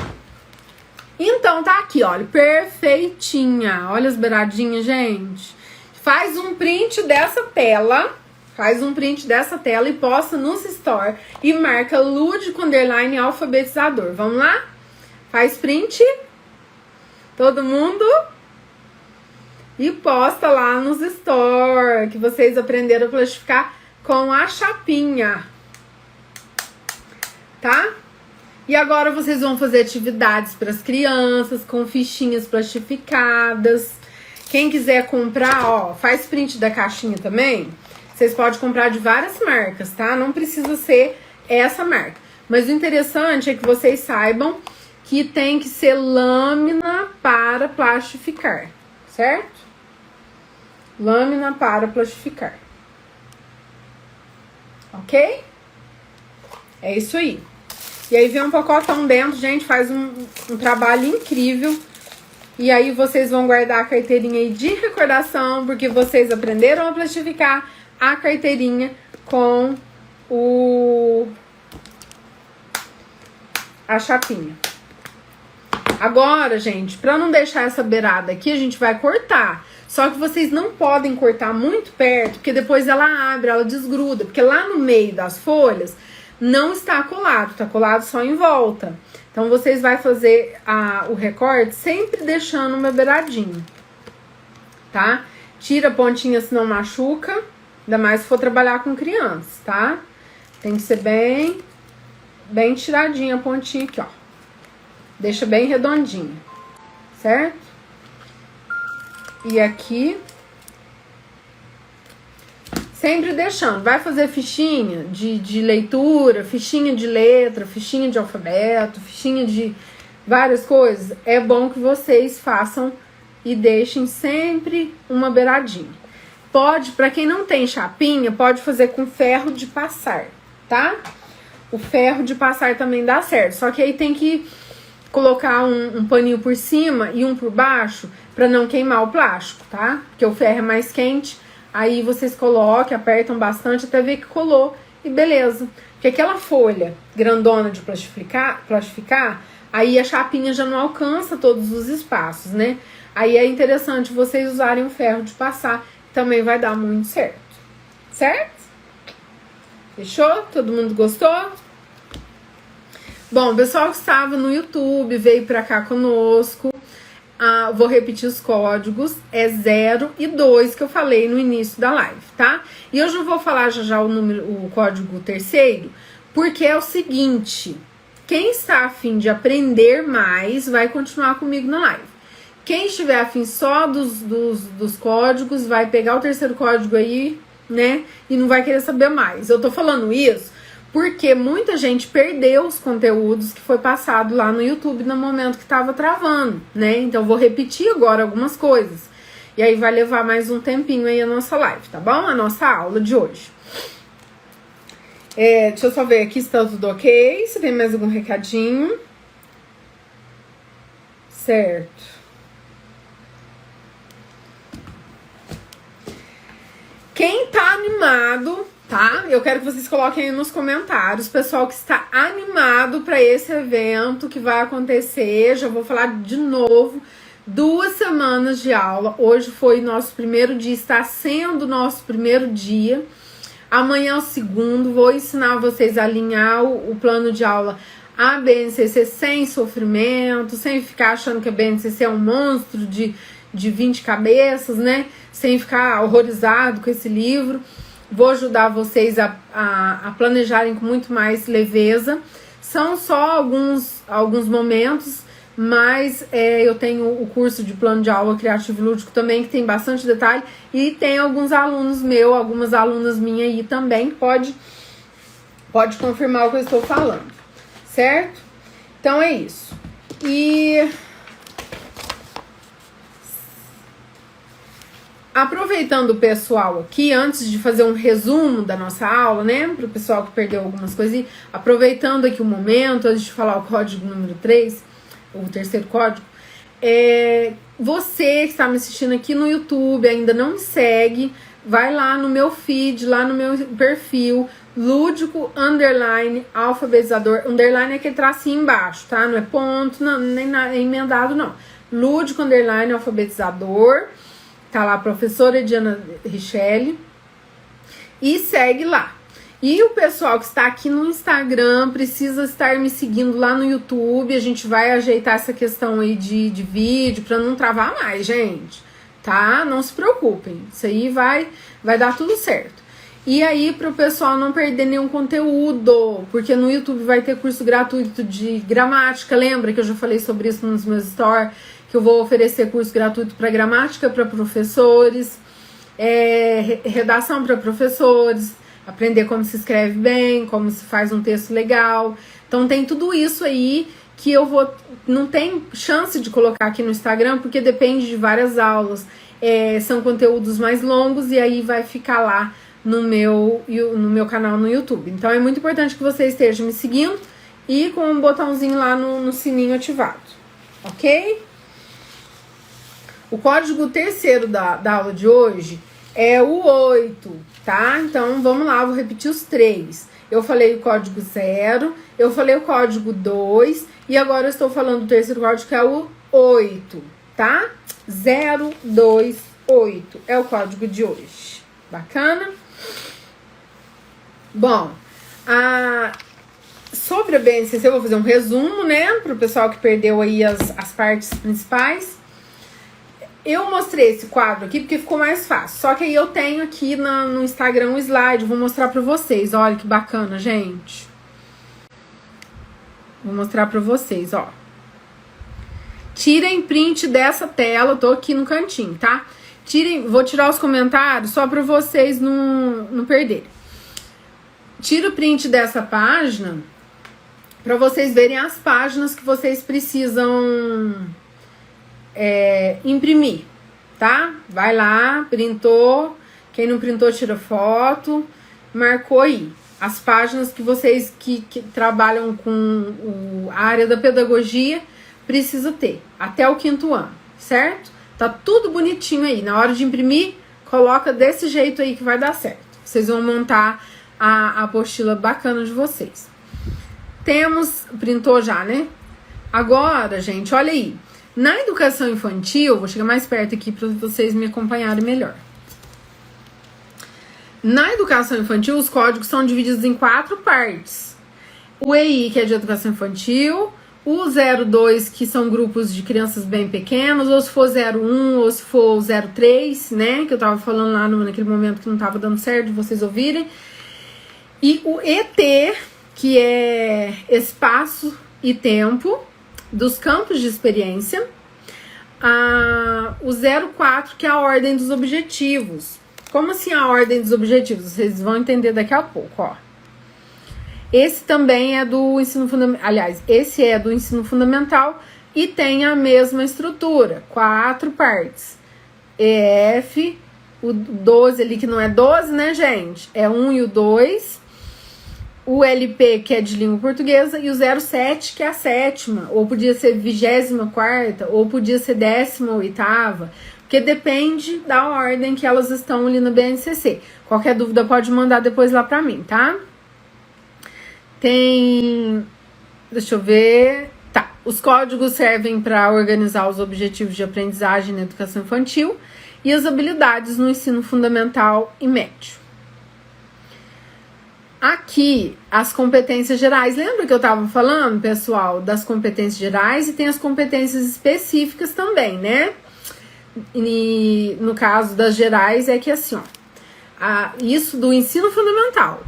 Então, tá aqui, olha, perfeitinha. Olha as beiradinhas, gente. Faz um print dessa tela. Faz um print dessa tela e posta no Store. E marca Lúdico _ alfabetizador. Vamos lá? Faz print. Todo mundo. E posta lá nos Store. Que vocês aprenderam a plastificar com a chapinha. Tá? E agora vocês vão fazer atividades para as crianças com fichinhas plastificadas. Quem quiser comprar, ó, faz print da caixinha também. Vocês podem comprar de várias marcas, tá? Não precisa ser essa marca. Mas o interessante é que vocês saibam que tem que ser lâmina para plastificar, certo? Lâmina para plastificar. Ok? É isso aí. E aí vem um pacotão dentro, gente, faz um trabalho incrível. E aí vocês vão guardar a carteirinha aí de recordação, porque vocês aprenderam a plastificar a carteirinha com a chapinha. Agora, gente, pra não deixar essa beirada aqui, a gente vai cortar. Só que vocês não podem cortar muito perto, porque depois ela abre, ela desgruda. Porque lá no meio das folhas não está colado, tá colado só em volta. Então, vocês vão fazer o recorte sempre deixando uma beiradinha, tá? Tira a pontinha, senão machuca. Ainda mais se for trabalhar com crianças, tá? Tem que ser bem tiradinha a pontinha aqui, ó. Deixa bem redondinha, certo? E aqui... Sempre deixando, vai fazer fichinha de leitura, fichinha de letra, fichinha de alfabeto, fichinha de várias coisas. É bom que vocês façam e deixem sempre uma beiradinha. Pode, para quem não tem chapinha, pode fazer com ferro de passar, tá? O ferro de passar também dá certo, só que aí tem que colocar um paninho por cima e um por baixo para não queimar o plástico, tá? Porque o ferro é mais quente, aí vocês colocam, apertam bastante até ver que colou e beleza. Porque aquela folha grandona de plastificar, aí a chapinha já não alcança todos os espaços, né? Aí é interessante vocês usarem o ferro de passar, também vai dar muito certo. Certo? Fechou? Todo mundo gostou? Bom, o pessoal que estava no YouTube veio pra cá conosco. Vou repetir os códigos. É 0 e 2 que eu falei no início da live, tá? E eu já vou falar já o código terceiro, porque é o seguinte: quem está a fim de aprender mais vai continuar comigo na live. Quem estiver a fim só dos códigos vai pegar o terceiro código aí, né? E não vai querer saber mais. Eu tô falando isso porque muita gente perdeu os conteúdos que foi passado lá no YouTube no momento que tava travando, né? Então eu vou repetir agora algumas coisas. E aí vai levar mais um tempinho aí a nossa live, tá bom? A nossa aula de hoje. Deixa eu só ver aqui se tá tudo ok. Se tem mais algum recadinho. Certo. Quem tá animado, tá? Eu quero que vocês coloquem aí nos comentários, pessoal que está animado para esse evento que vai acontecer. Já vou falar de novo, 2 semanas de aula. Hoje foi nosso primeiro dia, está sendo nosso primeiro dia. Amanhã é o segundo, vou ensinar vocês a alinhar o plano de aula a BNCC sem sofrimento, sem ficar achando que a BNCC é um monstro de 20 cabeças, né? Sem ficar horrorizado com esse livro. Vou ajudar vocês a planejarem com muito mais leveza. São só alguns momentos, mas eu tenho o curso de plano de aula criativo e lúdico também, que tem bastante detalhe. E tem alguns alunos meus, algumas alunas minhas aí também, que pode confirmar o que eu estou falando. Certo? Então é isso. E aproveitando o pessoal aqui, antes de fazer um resumo da nossa aula, né, para o pessoal que perdeu algumas coisinhas, aproveitando aqui o momento, antes de falar o código número 3, o terceiro código, você que está me assistindo aqui no YouTube, ainda não me segue, vai lá no meu feed, lá no meu perfil, lúdico, underline, alfabetizador, underline é aquele tracinho embaixo, tá? Não é ponto, não, nem emendado, não. Lúdico, underline, alfabetizador. Tá lá a professora Diana Richelli. E segue lá. E o pessoal que está aqui no Instagram precisa estar me seguindo lá no YouTube. A gente vai ajeitar essa questão aí de vídeo para não travar mais, gente. Tá? Não se preocupem. Isso aí vai dar tudo certo. E aí, para o pessoal não perder nenhum conteúdo, porque no YouTube vai ter curso gratuito de gramática. Lembra que eu já falei sobre isso nos meus stories? Que eu vou oferecer curso gratuito para gramática para professores, redação para professores, aprender como se escreve bem, como se faz um texto legal. Então tem tudo isso aí que não tem chance de colocar aqui no Instagram, porque depende de várias aulas. São conteúdos mais longos e aí vai ficar lá no meu canal no YouTube. Então é muito importante que você esteja me seguindo e com um botãozinho lá no sininho ativado, ok? O código terceiro da aula de hoje é o 8, tá? Então, vamos lá, vou repetir os 3. Eu falei o código 0, eu falei o código 2, e agora eu estou falando do terceiro código, que é o 8, tá? 028 é o código de hoje. Bacana? Bom, sobre a BNCC, eu vou fazer um resumo, né? Para o pessoal que perdeu aí as partes principais. Eu mostrei esse quadro aqui porque ficou mais fácil. Só que aí eu tenho aqui no Instagram um slide. Vou mostrar pra vocês. Olha que bacana, gente. Vou mostrar pra vocês, ó. Tirem print dessa tela. Eu tô aqui no cantinho, tá? Vou tirar os comentários só pra vocês não perderem. Tira o print dessa página pra vocês verem as páginas que vocês precisam imprimir, tá? Vai lá, printou, Quem não printou, tira foto, marcou aí. As páginas que vocês que trabalham com a área da pedagogia precisa ter, até o 5º ano, certo? Tá tudo bonitinho aí. Na hora de imprimir, coloca desse jeito aí que vai dar certo. Vocês vão montar a apostila bacana de vocês. Printou já, né? Agora, gente, olha aí. Na educação infantil, vou chegar mais perto aqui para vocês me acompanharem melhor. Na educação infantil, os códigos são divididos em 4 partes. O EI, que é de educação infantil, o 02, que são grupos de crianças bem pequenos, ou se for 01, ou se for 03, né? Que eu tava falando lá naquele momento que não tava dando certo de vocês ouvirem. E o ET, que é espaço e tempo, dos campos de experiência. O 04, que é a ordem dos objetivos. Como assim a ordem dos objetivos? Vocês vão entender daqui a pouco, ó. Esse também é do ensino fundamental. Aliás, esse é do ensino fundamental e tem a mesma estrutura, 4 partes. EF, o 12 ali que não é 12, né, gente? É 1 e o 2. O LP, que é de língua portuguesa, e o 07, que é a 7ª, ou podia ser 24ª, ou podia ser 18ª, porque depende da ordem que elas estão ali no BNCC. Qualquer dúvida pode mandar depois lá pra mim, tá? Deixa eu ver. Tá, os códigos servem para organizar os objetivos de aprendizagem na educação infantil e as habilidades no ensino fundamental e médio. Aqui, as competências gerais. Lembra que eu estava falando, pessoal, das competências gerais e tem as competências específicas também, né? E no caso das gerais é que assim, ó, isso do ensino fundamental.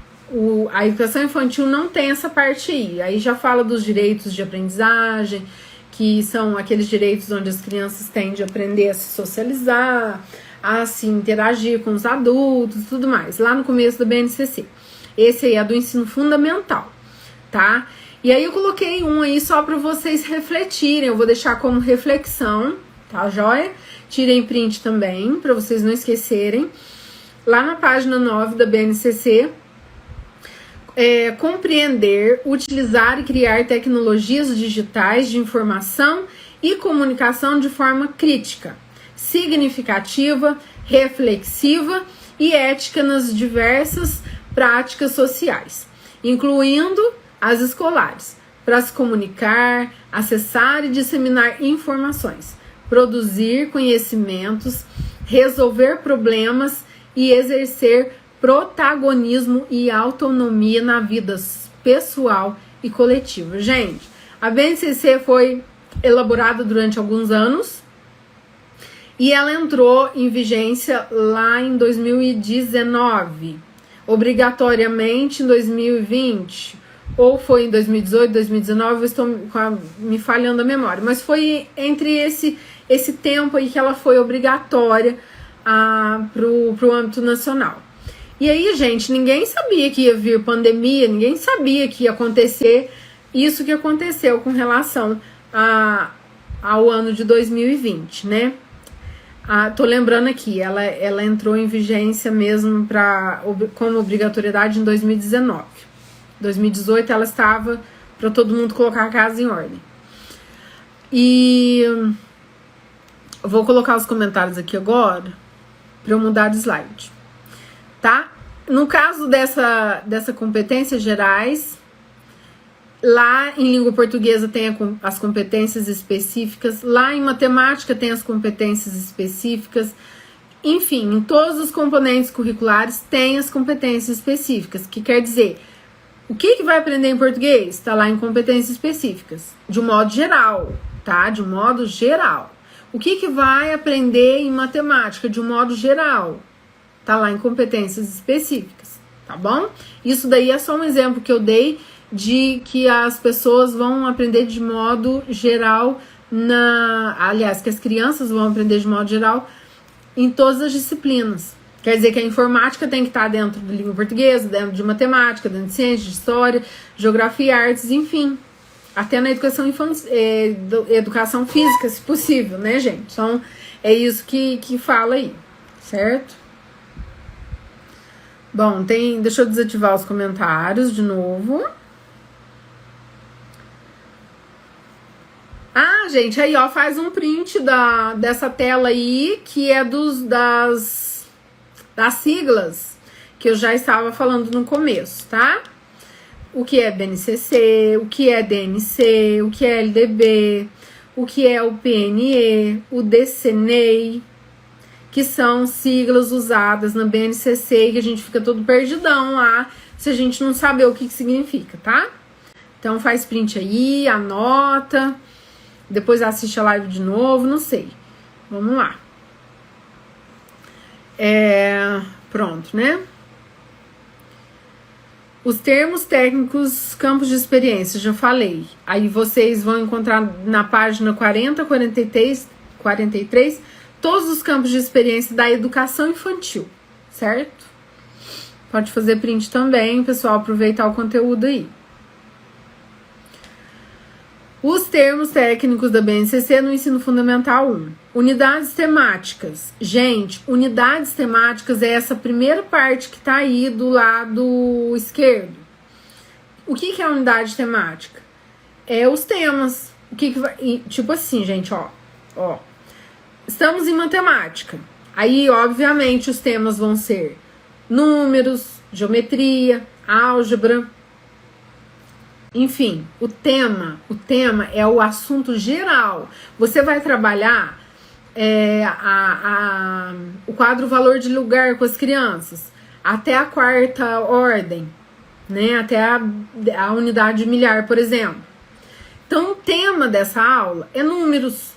A educação infantil não tem essa parte aí já fala dos direitos de aprendizagem, que são aqueles direitos onde as crianças têm de aprender a se socializar, a se interagir com os adultos e tudo mais, lá no começo do BNCC. Esse aí é do ensino fundamental, tá? E aí eu coloquei um aí só para vocês refletirem, eu vou deixar como reflexão, tá joia? Tirem print também, para vocês não esquecerem. Lá na página 9 da BNCC, compreender, utilizar e criar tecnologias digitais de informação e comunicação de forma crítica, significativa, reflexiva e ética nas diversas práticas sociais, incluindo as escolares, para se comunicar, acessar e disseminar informações, produzir conhecimentos, resolver problemas e exercer protagonismo e autonomia na vida pessoal e coletiva. Gente, a BNCC foi elaborada durante alguns anos e ela entrou em vigência lá em 2019, obrigatoriamente em 2020, ou foi em 2018, 2019, eu estou me falhando a memória, mas foi entre esse tempo aí que ela foi obrigatória pro âmbito nacional. E aí, gente, ninguém sabia que ia vir pandemia, ninguém sabia que ia acontecer isso que aconteceu com relação ao ano de 2020, né? Tô lembrando aqui, ela entrou em vigência mesmo como obrigatoriedade em 2019. 2018 ela estava para todo mundo colocar a casa em ordem. E eu vou colocar os comentários aqui agora para eu mudar de slide, tá? No caso dessa competências gerais, lá em língua portuguesa tem as competências específicas, lá em matemática tem as competências específicas, enfim, em todos os componentes curriculares tem as competências específicas, que quer dizer, o que vai aprender em português? Está lá em competências específicas, de um modo geral, tá? De um modo geral. O que vai aprender em matemática, de um modo geral? Tá lá em competências específicas, tá bom? Isso daí é só um exemplo que eu dei de que as pessoas vão aprender de modo geral aliás, que as crianças vão aprender de modo geral em todas as disciplinas. Quer dizer que a informática tem que estar dentro de língua portuguesa, dentro de matemática, dentro de ciência, de história, geografia, artes, enfim. Até na educação física, se possível, né, gente? Então, é isso que fala aí, certo? Bom, deixa eu desativar os comentários de novo. Ah, gente, aí, ó, faz um print dessa tela aí, que é das siglas que eu já estava falando no começo, tá? O que é BNCC, o que é DNC, o que é LDB, o que é o PNE, o DCNEI, que são siglas usadas na BNCC, que a gente fica todo perdidão lá, se a gente não saber o que significa, tá? Então faz print aí, anota, depois assiste a live de novo, não sei. Vamos lá. Pronto, né? Os termos técnicos, campos de experiência, já falei. Aí vocês vão encontrar na página 40, 43, todos os campos de experiência da educação infantil, certo? Pode fazer print também, pessoal, aproveitar o conteúdo aí. Os termos técnicos da BNCC no ensino fundamental 1. Unidades temáticas. Gente, unidades temáticas é essa primeira parte que tá aí do lado esquerdo. O que é a unidade temática? É os temas. O que vai... Tipo assim, gente, ó. Estamos em matemática. Aí, obviamente, os temas vão ser números, geometria, álgebra. Enfim, o tema é o assunto geral. Você vai trabalhar o quadro valor de lugar com as crianças até a 4ª ordem, né? Até a unidade milhar, por exemplo. Então, o tema dessa aula é números.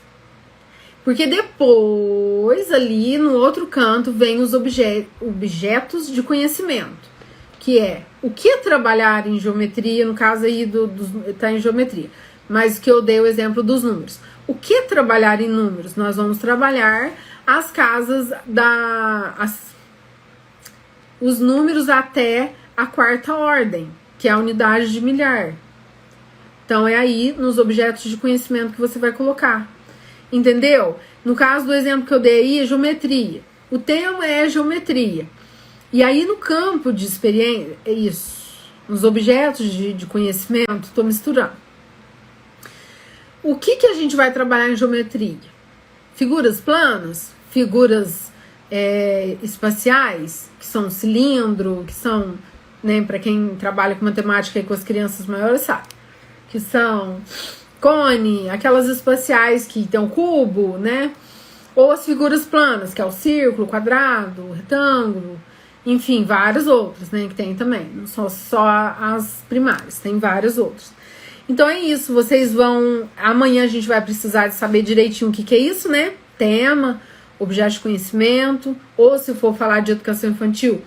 Porque depois, ali no outro canto, vem os objetos de conhecimento, que é o que trabalhar em geometria, no caso aí tá em geometria, mas que eu dei o exemplo dos números. O que trabalhar em números? Nós vamos trabalhar as casas os números até a 4ª ordem, que é a unidade de milhar. Então é aí nos objetos de conhecimento que você vai colocar. Entendeu? No caso do exemplo que eu dei aí, é geometria. O tema é geometria. E aí no campo de experiência, é isso, nos objetos de conhecimento, estou misturando. O que a gente vai trabalhar em geometria? Figuras planas, figuras espaciais, que são cilindro, que são, né, para quem trabalha com matemática e com as crianças maiores sabe, que são cone, aquelas espaciais que tem um cubo, né? Ou as figuras planas, que é o círculo, o quadrado, o retângulo, enfim, vários outros, né, que tem também, não são só as primárias, tem vários outros. Então é isso, vocês vão, amanhã a gente vai precisar de saber direitinho o que é isso, né, tema, objeto de conhecimento, ou se for falar de educação infantil,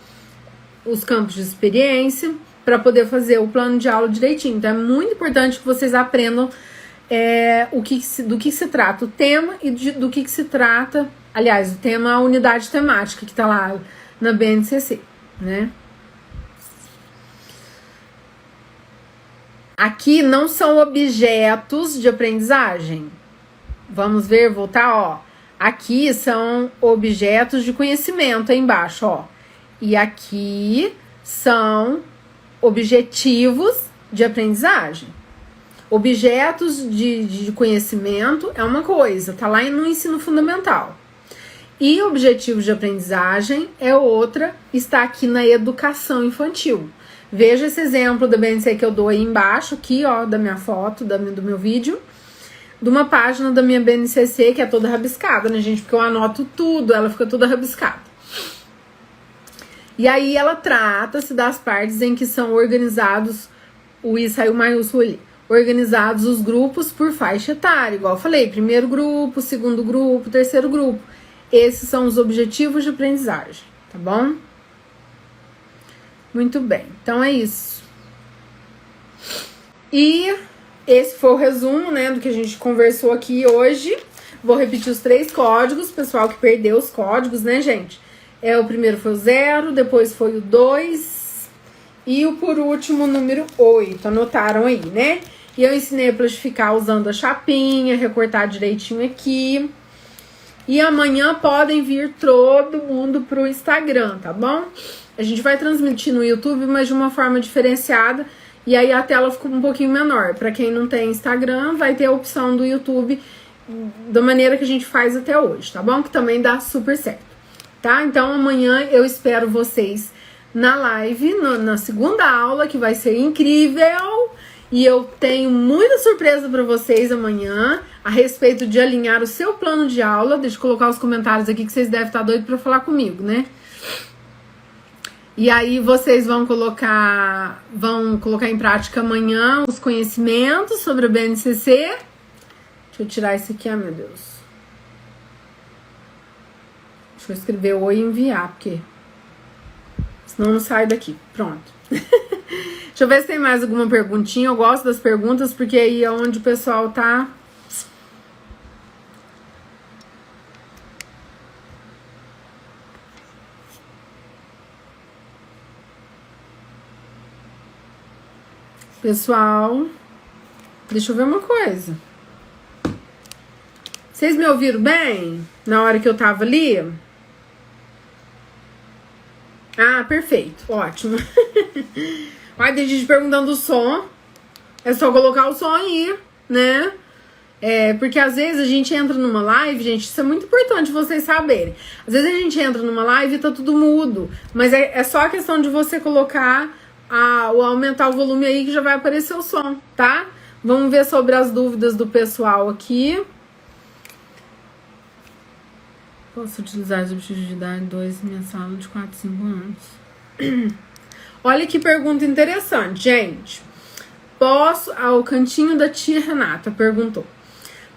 os campos de experiência, para poder fazer o plano de aula direitinho. Então é muito importante que vocês aprendam do que se trata o tema e do que se trata, aliás, o tema, a unidade temática que está lá na BNCC, né? Aqui não são objetos de aprendizagem. Vamos ver, voltar, ó. Aqui são objetos de conhecimento aí embaixo, ó. E aqui são objetivos de aprendizagem. Objetos de conhecimento é uma coisa, tá lá no ensino fundamental. E objetivos de aprendizagem é outra, está aqui na educação infantil. Veja esse exemplo da BNCC que eu dou aí embaixo, aqui, ó, da minha foto, do meu vídeo, de uma página da minha BNCC que é toda rabiscada, né, gente? Porque eu anoto tudo, ela fica toda rabiscada. E aí ela trata-se das partes em que são organizados, o I saiu maiúsculo ali, organizados os grupos por faixa etária, igual eu falei, primeiro grupo, segundo grupo, terceiro grupo. Esses são os objetivos de aprendizagem, tá bom? Muito bem, então é isso. E esse foi o resumo, né, do que a gente conversou aqui hoje. Vou repetir os 3 códigos, pessoal que perdeu os códigos, né, gente? O primeiro foi o 0, depois foi o 2 e o por último o número 8, anotaram aí, né? E eu ensinei a plastificar usando a chapinha, recortar direitinho aqui. E amanhã podem vir todo mundo pro Instagram, tá bom? A gente vai transmitir no YouTube, mas de uma forma diferenciada. E aí a tela fica um pouquinho menor. Para quem não tem Instagram, vai ter a opção do YouTube da maneira que a gente faz até hoje, tá bom? Que também dá super certo, tá? Então amanhã eu espero vocês na live, na segunda aula, que vai ser incrível. E eu tenho muita surpresa para vocês amanhã a respeito de alinhar o seu plano de aula. Deixa eu colocar os comentários aqui que vocês devem estar doidos para falar comigo, né? E aí vocês vão colocar em prática amanhã os conhecimentos sobre a BNCC. Deixa eu tirar isso aqui, meu Deus. Deixa eu escrever oi e enviar, porque senão não sai daqui. Pronto. Deixa eu ver se tem mais alguma perguntinha. Eu gosto das perguntas, porque aí é onde o pessoal tá. Pessoal, deixa eu ver uma coisa. Vocês me ouviram bem na hora que eu tava ali? Ah, perfeito. Ótimo. Ai, tem gente perguntando o som. É só colocar o som aí, né? Porque às vezes a gente entra numa live, gente, isso é muito importante vocês saberem. Às vezes a gente entra numa live e tá tudo mudo. Mas é só a questão de você colocar, aumentar o volume aí que já vai aparecer o som, tá? Vamos ver sobre as dúvidas do pessoal aqui. Posso utilizar os objetivos de idade 2 em minha sala de 4, 5 anos? Olha que pergunta interessante, gente. O cantinho da tia Renata perguntou.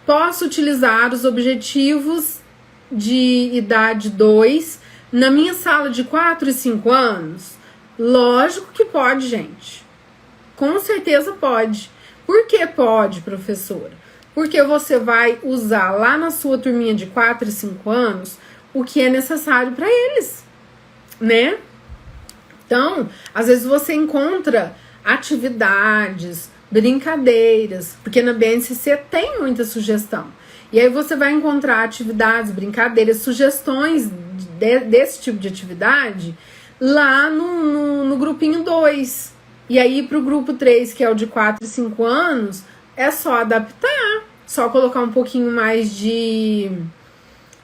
Posso utilizar os objetivos de idade 2 na minha sala de 4 e 5 anos? Lógico que pode, gente. Com certeza pode. Por que pode, professora? Porque você vai usar lá na sua turminha de 4 e 5 anos o que é necessário para eles, né? Então, às vezes você encontra atividades, brincadeiras, porque na BNCC tem muita sugestão. E aí você vai encontrar atividades, brincadeiras, sugestões desse tipo de atividade lá no grupinho 2. E aí pro grupo 3, que é o de 4 e 5 anos, é só adaptar, só colocar um pouquinho mais de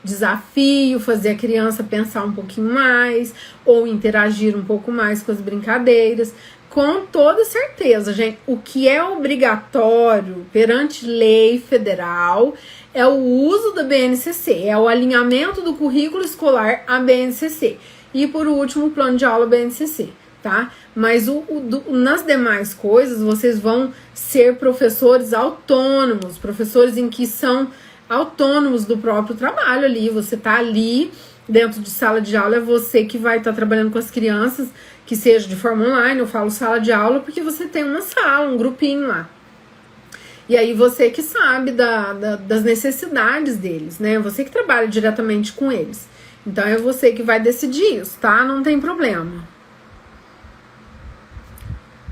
desafio, fazer a criança pensar um pouquinho mais, ou interagir um pouco mais com as brincadeiras. Com toda certeza, gente, o que é obrigatório perante lei federal é o uso da BNCC, é o alinhamento do currículo escolar à BNCC. E por último, o plano de aula BNCC, tá? Mas nas demais coisas, vocês vão ser professores autônomos, professores em que são autônomos do próprio trabalho ali. Você tá ali dentro de sala de aula, é você que vai estar trabalhando com as crianças, que seja de forma online. Eu falo sala de aula porque você tem uma sala, um grupinho lá. E aí você que sabe das necessidades deles, né? Você que trabalha diretamente com eles. Então é você que vai decidir isso, tá? Não tem problema.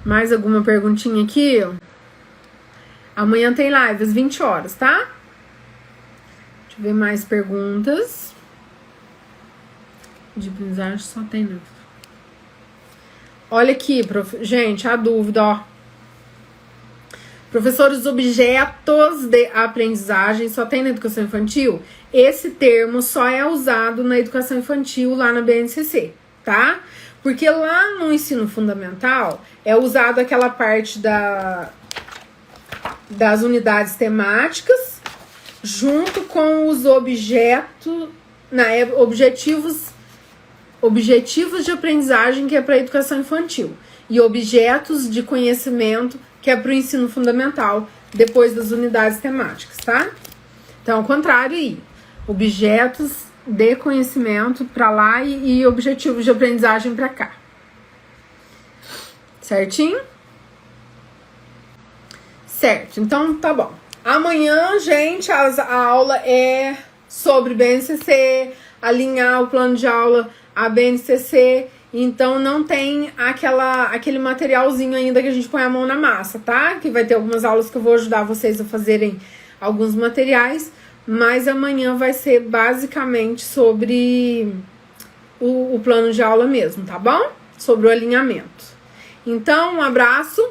Mais alguma perguntinha aqui? Amanhã tem live às 20 horas, tá? Deixa eu ver mais perguntas. De aprendizagem só tem, né? Olha aqui, gente, a dúvida, ó. Professores, objetos de aprendizagem só tem na educação infantil? Esse termo só é usado na educação infantil lá na BNCC, tá? Porque lá no ensino fundamental é usado aquela parte das unidades temáticas junto com os objetivos de aprendizagem, que é para a educação infantil, e objetos de conhecimento, que é para o ensino fundamental, depois das unidades temáticas, tá? Então, ao contrário aí, objetos de conhecimento para lá e objetivos de aprendizagem para cá. Certinho? Certo, então tá bom. Amanhã, gente, a aula é sobre BNCC, alinhar o plano de aula à BNCC. Então não tem aquele materialzinho ainda que a gente põe a mão na massa, tá? Que vai ter algumas aulas que eu vou ajudar vocês a fazerem alguns materiais, mas amanhã vai ser basicamente sobre o plano de aula mesmo, tá bom? Sobre o alinhamento. Então, um abraço,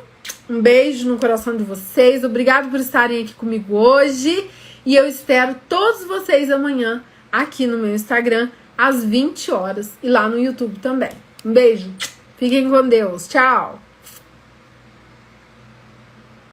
um beijo no coração de vocês. Obrigado por estarem aqui comigo hoje. E eu espero todos vocês amanhã aqui no meu Instagram, às 20 horas. E lá no YouTube também. Um beijo. Fiquem com Deus. Tchau.